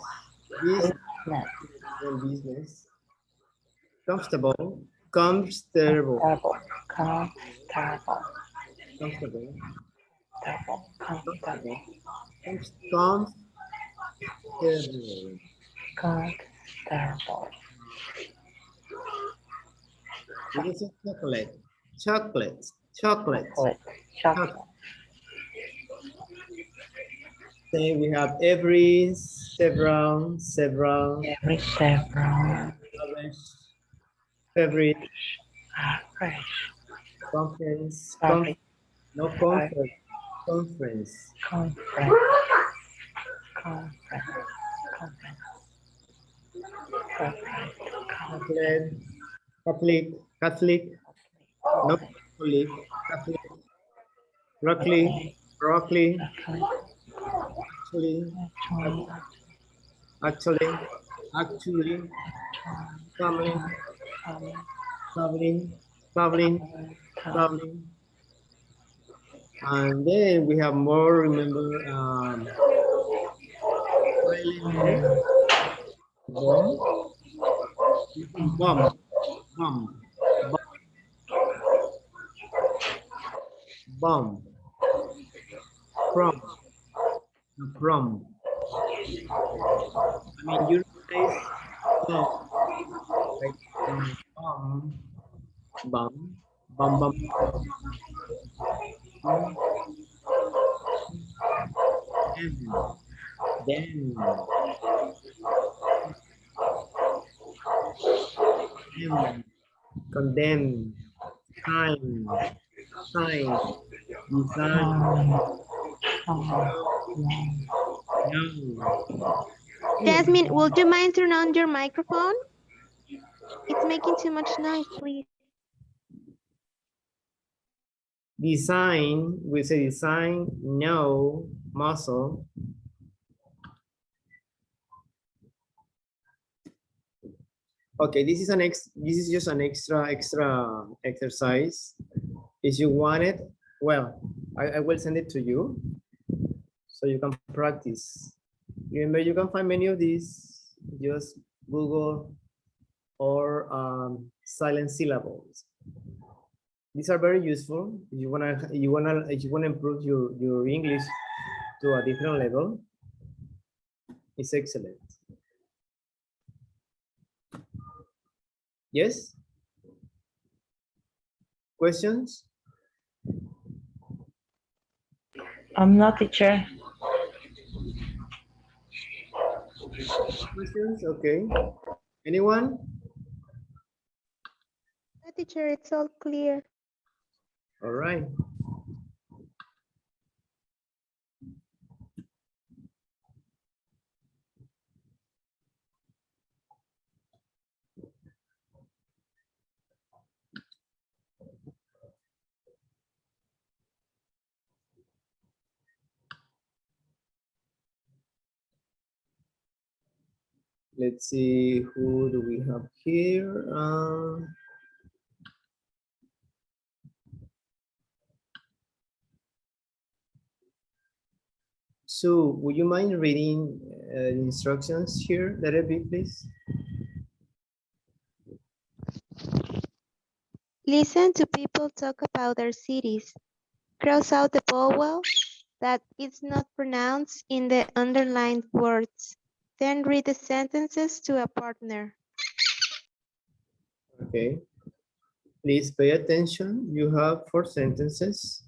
Business. Comfortable. Comfortable. Comfortable. Comfortable. Comfortable. Comfortable. This is chocolate. Chocolate. Chocolate. Chocolate. Say we have every, several, several, Every several. average, favorite, Average. conference, Favorite. no conference, conference, Conference. Conference. Conference. Favorite. Catholic, Catholic, Catholic, no Catholic, Catholic, broccoli, broccoli, actually, actually, actually, family, traveling, traveling, traveling. And then we have more, remember, silent bomb, bomb, bomb, bomb, prom, prom. I mean, you replace bomb, like bomb, bomb, bomb, bomb, then, condemn, sign, sign, design, no. Jasmine, would you mind turn on your microphone? It's making too much noise, please. Design, we say design, no, muscle. Okay, this is just an extra exercise. If you want it, well, I will send it to you so you can practice. Remember, you can find many of these, just Google or silent syllables. These are very useful if you wanna improve your English to a different level. It's excellent. Yes? Questions? I'm not teacher. Questions? Okay. Anyone? No, teacher, it's all clear. All right. Let's see, who do we have here? So, would you mind reading the instructions here, let it be, please? Listen to people talk about their cities. Cross out the vowel that is not pronounced in the underlined words. Then read the sentences to a partner. Okay. Please pay attention. You have 4 sentences.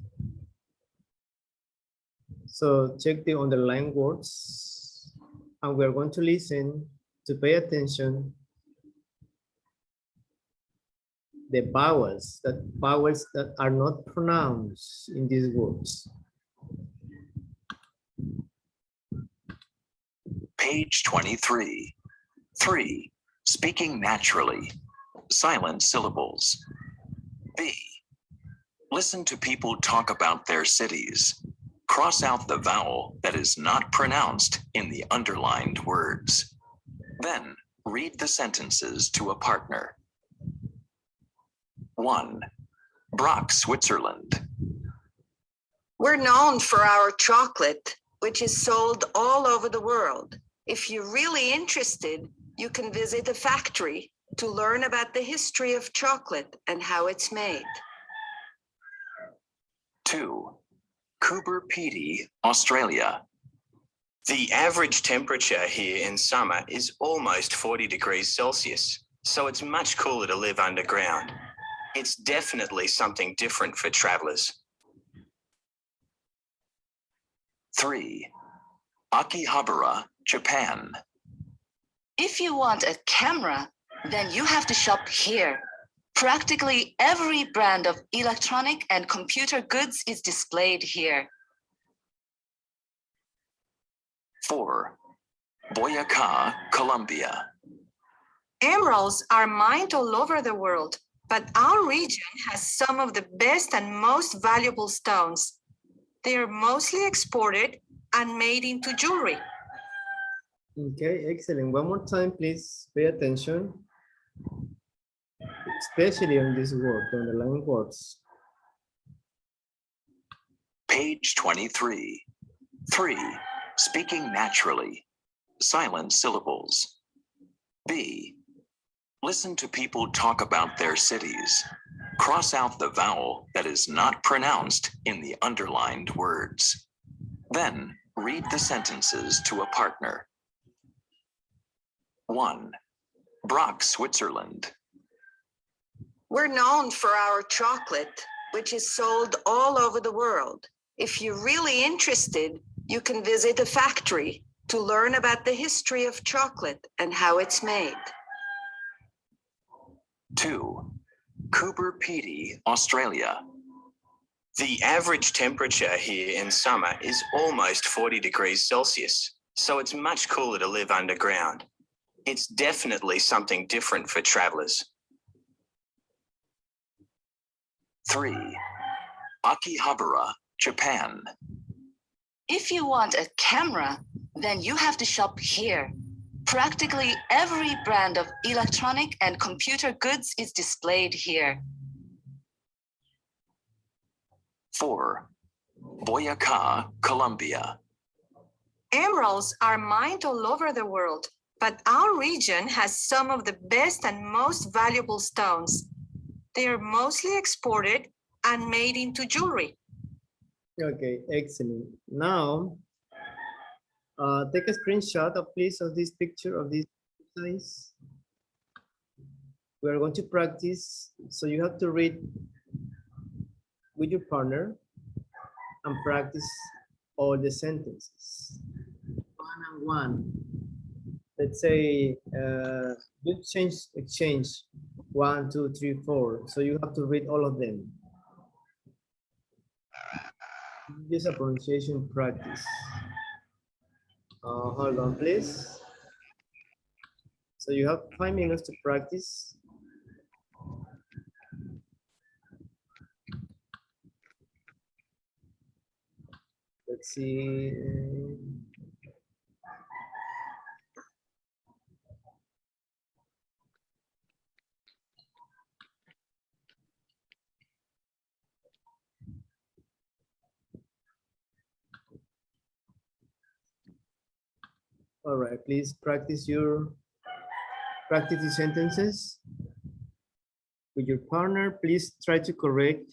So check the underlined words. And we're going to listen to pay attention the vowels that are not pronounced in these words. Page 23. 3. Speaking naturally. Silent syllables. B. Listen to people talk about their cities. Cross out the vowel that is not pronounced in the underlined words. Then read the sentences to a partner. 1. Brock, Switzerland. We're known for our chocolate, which is sold all over the world. If you're really interested, you can visit a factory to learn about the history of chocolate and how it's made. 2. Coober Pedy, Australia. The average temperature here in summer is almost 40 degrees Celsius, so it's much cooler to live underground. It's definitely something different for travelers. 3. Akihabara, Japan. If you want a camera, then you have to shop here. Practically every brand of electronic and computer goods is displayed here. 4. Boyacá, Colombia. Emeralds are mined all over the world, but our region has some of the best and most valuable stones. They are mostly exported and made into jewelry. Okay, excellent. One more time, please pay attention, especially on this word, on the line words. Page 23. 3. Speaking naturally. Silent syllables. B. Listen to people talk about their cities. Cross out the vowel that is not pronounced in the underlined words. Then read the sentences to a partner. 1. Brock, Switzerland. We're known for our chocolate, which is sold all over the world. If you're really interested, you can visit a factory to learn about the history of chocolate and how it's made. 2. Coober Pedy, Australia. The average temperature here in summer is almost 40 degrees Celsius, so it's much cooler to live underground. It's definitely something different for travelers. 3. Akihabara, Japan. If you want a camera, then you have to shop here. Practically every brand of electronic and computer goods is displayed here. 4. Boyacá, Colombia. Emeralds are mined all over the world, but our region has some of the best and most valuable stones. They are mostly exported and made into jewelry. Okay, excellent. Now, take a screenshot of please of this picture of this exercise. We are going to practice, so you have to read with your partner and practice all the sentences. One and one. Let's say good exchange 1, 2, 3, 4. So you have to read all of them. Just a pronunciation practice. Hold on, please. So you have 5 minutes to practice. Let's see. All right, please practice the sentences with your partner. Please try to correct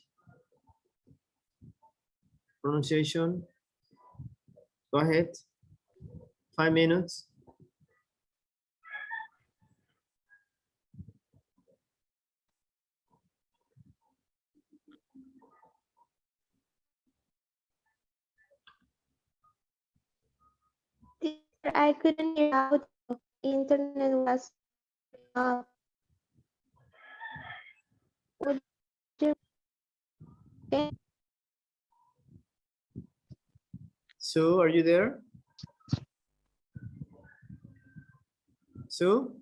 pronunciation. Go ahead. 5 minutes. I couldn't hear audio. Internet was off. Would you- Sue, are you there? Sue?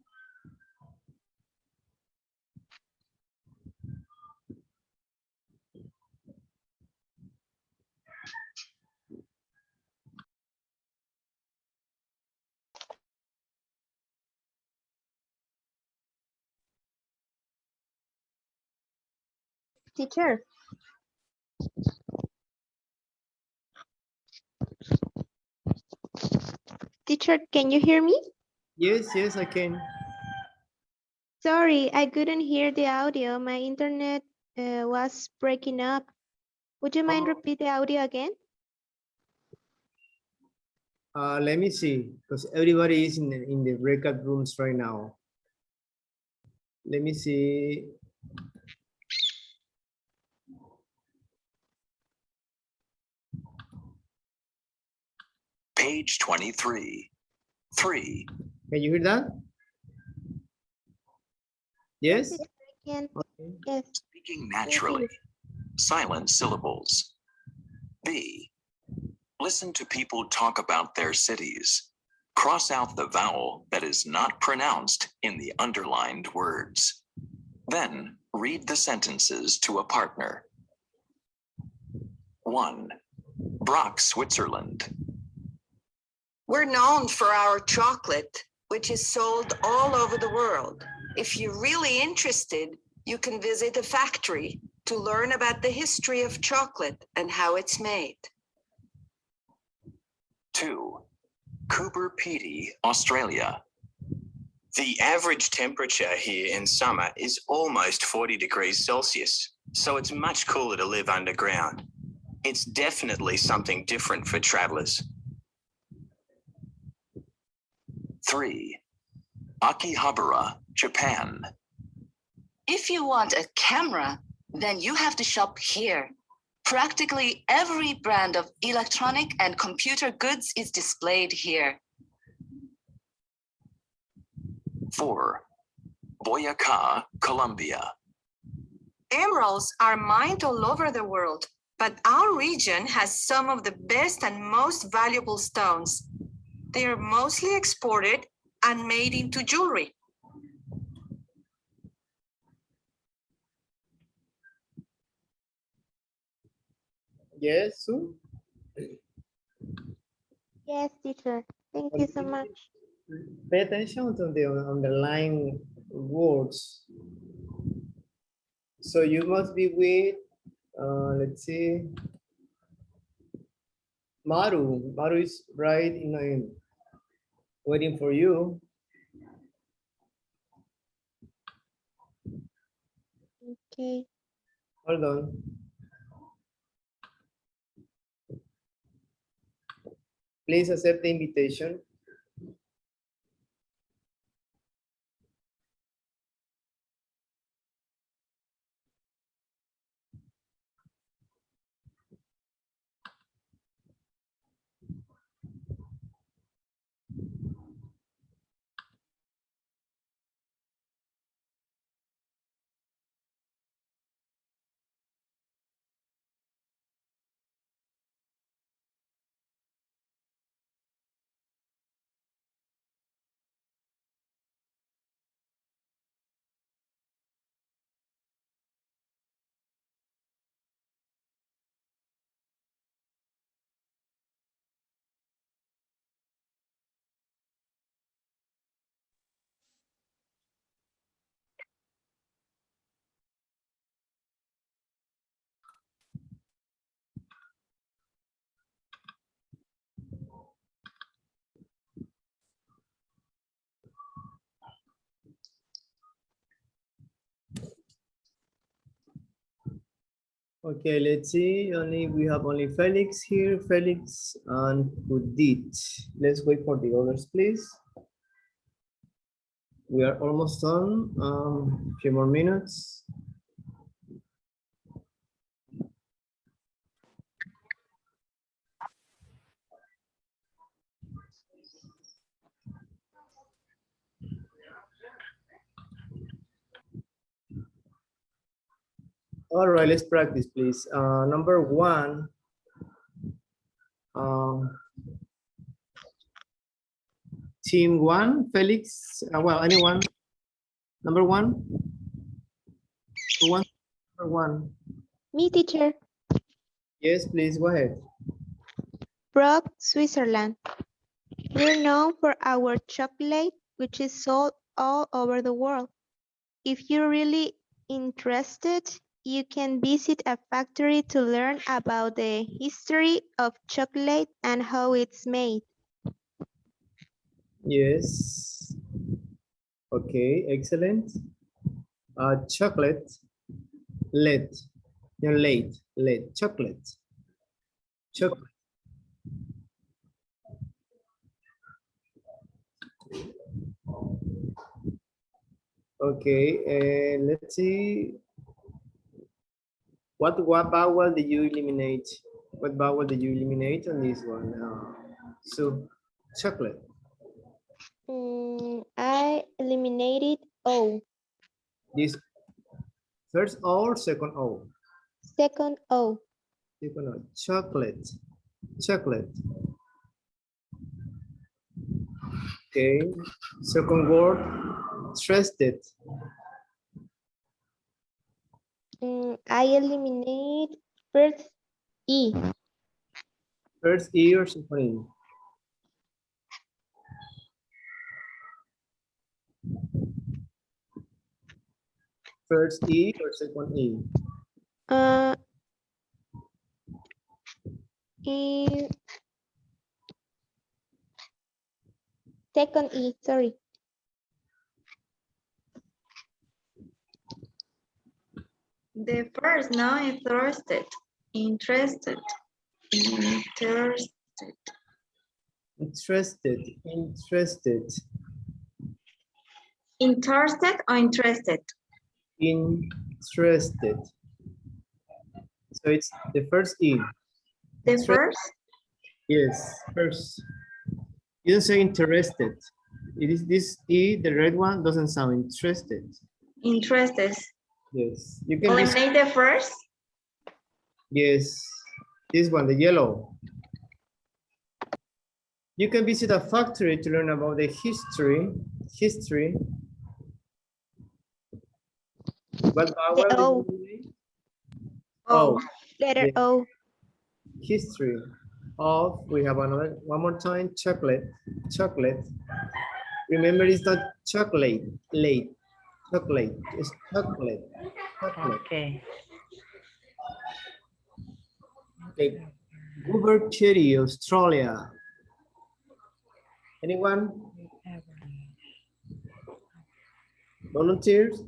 Teacher. Teacher, can you hear me? Yes, yes, I can. Sorry, I couldn't hear the audio. My internet was breaking up. Would you mind repeat the audio again? Let me see, because everybody is in the breakout rooms right now. Let me see. Page 23. 3. Can you hear that? Yes? Yes. Speaking naturally. Silent syllables. B. Listen to people talk about their cities. Cross out the vowel that is not pronounced in the underlined words. Then read the sentences to a partner. 1. Brock, Switzerland. We're known for our chocolate, which is sold all over the world. If you're really interested, you can visit a factory to learn about the history of chocolate and how it's made. 2. Coober Pedy, Australia. The average temperature here in summer is almost 40 degrees Celsius, so it's much cooler to live underground. It's definitely something different for travelers. 3. Akihabara, Japan. If you want a camera, then you have to shop here. Practically every brand of electronic and computer goods is displayed here. 4. Boyacá, Colombia. Emeralds are mined all over the world, but our region has some of the best and most valuable stones. They are mostly exported and made into jewelry. Yes, Sue? Yes, teacher. Thank you so much. Pay attention to the underlying words. So you must be with, let's see, Maru. Maru is right in waiting for you. Okay. Hold on. Please accept the invitation. Okay, let's see. We have only Felix here, Felix and Judith. Let's wait for the others, please. We are almost done. A few more minutes. All right, let's practice, please. Number 1. Team 1, Felix. Well, anyone? Number 1. Who wants number 1? Me, teacher. Yes, please go ahead. Prague, Switzerland. We're known for our chocolate, which is sold all over the world. If you're really interested, you can visit a factory to learn about the history of chocolate and how it's made. Yes. Okay, excellent. Chocolate. Late. You're late. Late. Chocolate. Chocolate. Okay, let's see. What vowel did you eliminate? What vowel did you eliminate on this one? So, chocolate. I eliminated O. This first O or second O? Second O. Second O. Chocolate. Chocolate. Okay. Second word. Interested. I eliminate first E. First E or second E? First E or second E? E. Second E, sorry. The first, no, interested. Interested. Interested. Interested. Interested. Interested or interested? Interested. So it's the first E. The Interested. first? Yes, first. You don't say interested. It is this E, the red one, doesn't sound interested. Interested. Yes. You can eliminate the first? Yes. This one, the yellow. You can visit a factory to learn about the history. History. What The O. O. Letter Yes. O. History of, we have another, one more time, chocolate. Chocolate. Remember, it's not chocolate, late. Chocolate, it's chocolate. Chocolate. Okay. Okay. Goober Cherry, Australia. Anyone? Volunteers?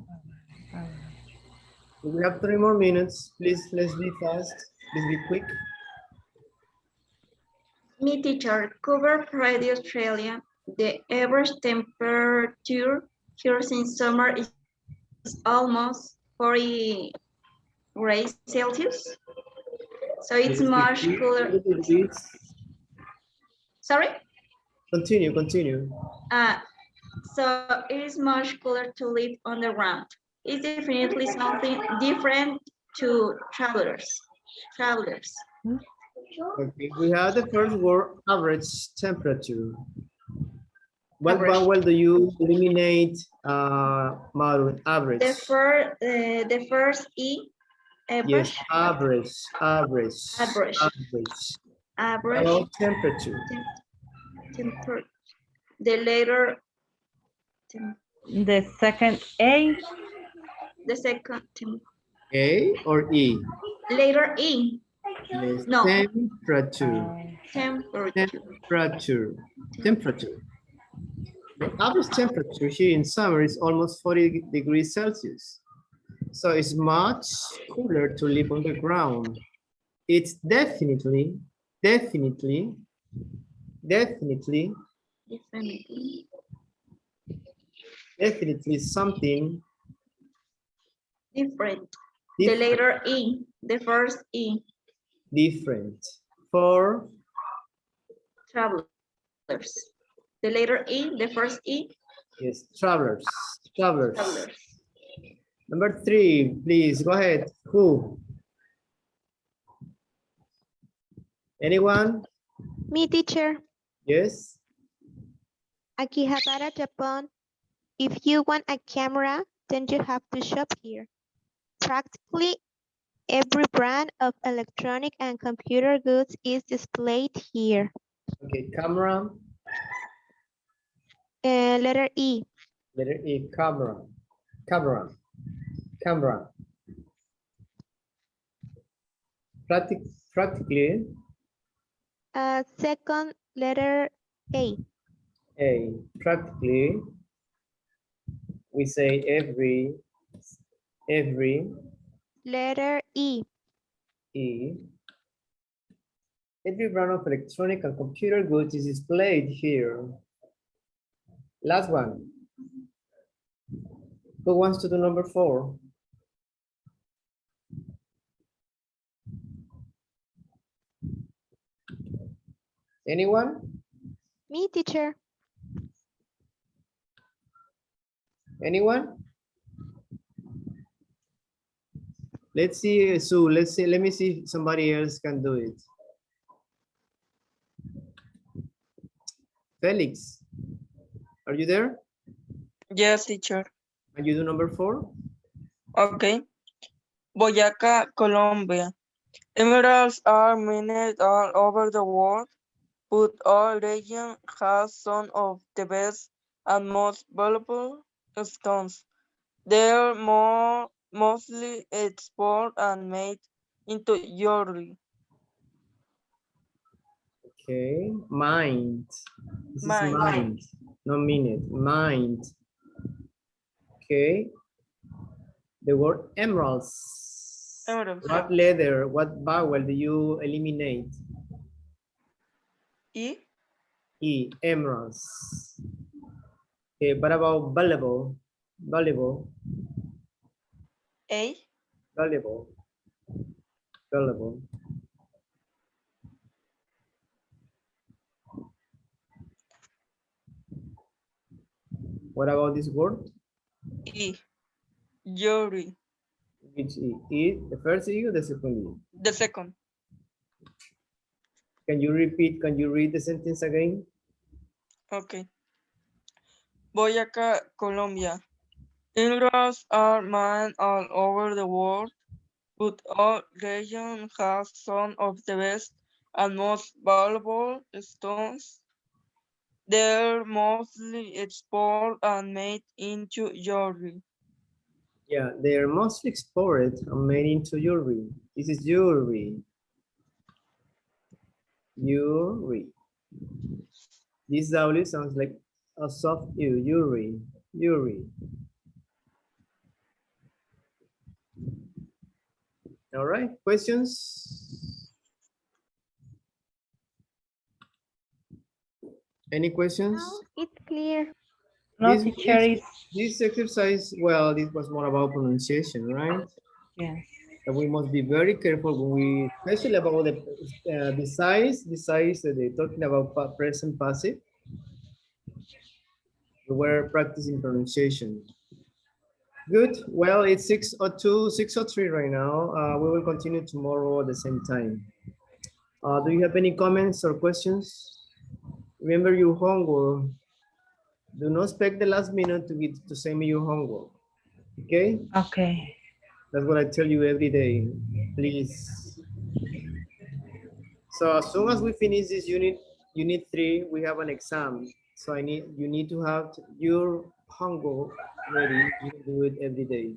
We have 3 more minutes. Please, let's be fast. Please be quick. Me teacher, cover Friday, Australia. The average temperature here in summer is almost 40 degrees Celsius. So it's much cooler. Sorry? Continue, continue. So it is much cooler to live on the ground. It's definitely something different to travelers. Okay, we have the first word, average temperature. What vowel do you eliminate, Maru? Average. The first E. Average. Yes, average, average, Average. average. Average. About temperature. Temperature. The letter. The second A. The second. A or E? Letter E. Yes, No. temperature. Temperature. Temperature. The average temperature here in summer is almost 40 degrees Celsius. So it's much cooler to live on the ground. It's definitely something different. The letter E, the first E. Different for travelers. The letter E, the first E. Yes, travelers. Number 3, please go ahead. Who? Anyone? Me, teacher. Yes. Akihabara, Japan. If you want a camera, then you have to shop here. Practically every brand of electronic and computer goods is displayed here. Okay, camera. Letter E. Letter E, camera. Practically. Second letter A. A. Practically. We say every. Letter E. E. Every brand of electronic and computer goods is displayed here. Last one. Who wants to do number 4? Anyone? Me, teacher. Anyone? Let's see, Sue, let me see if somebody else can do it. Felix, are you there? Yes, teacher. And you do number 4? Okay. Boyacá, Colombia. Emeralds are mined all over the world, but all region has some of the best and most valuable stones. They're mostly exported and made into jewelry. Okay, mind. This is Mind. mind, no minute, mind. Okay, the word emeralds. Emeralds. What letter, what vowel do you eliminate? E. E, emeralds. Okay, what about valuable? Valuable, A. valuable, valuable. What about this word? E. Jewelry. Which E? E, the first E or the second E? The second. Can you read the sentence again? Okay. Boyacá, Colombia. Emeralds are mined all over the world, but all regions have some of the best and most valuable stones. They're mostly exported and made into jewelry. Yeah, they are mostly exported and made into jewelry. This is jewelry. Jewelry. This W sounds like a soft U. Jewelry. Jewelry. All right. Questions? Any questions? No, it's clear. No, teacher, This exercise, well, this was more about pronunciation, right? yes. That we must be very careful when we, especially about the size that they're talking about present passive. We're practicing pronunciation. Good. Well, it's 6:02, 6:03 right now. We will continue tomorrow at the same time. Do you have any comments or questions? Remember your homework. Do not expect the last minute to send me your homework. Okay? Okay. That's what I tell you every day. Please. So as soon as we finish this unit 3, we have an exam. So you need to have your homework ready. You can do it every day.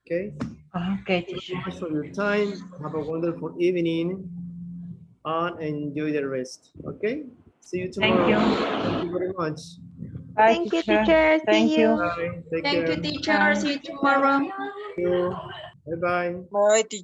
Okay? Okay, Thank you teacher. so much for your time. Have a wonderful evening and enjoy the rest. Okay? See you tomorrow. Thank you. Thank you very much. Bye, Thank you, teacher. teacher. Thank See you. you. Bye. Take Thank care. you, teacher. Bye. See you tomorrow. Thank you. Bye-bye. Bye, teacher.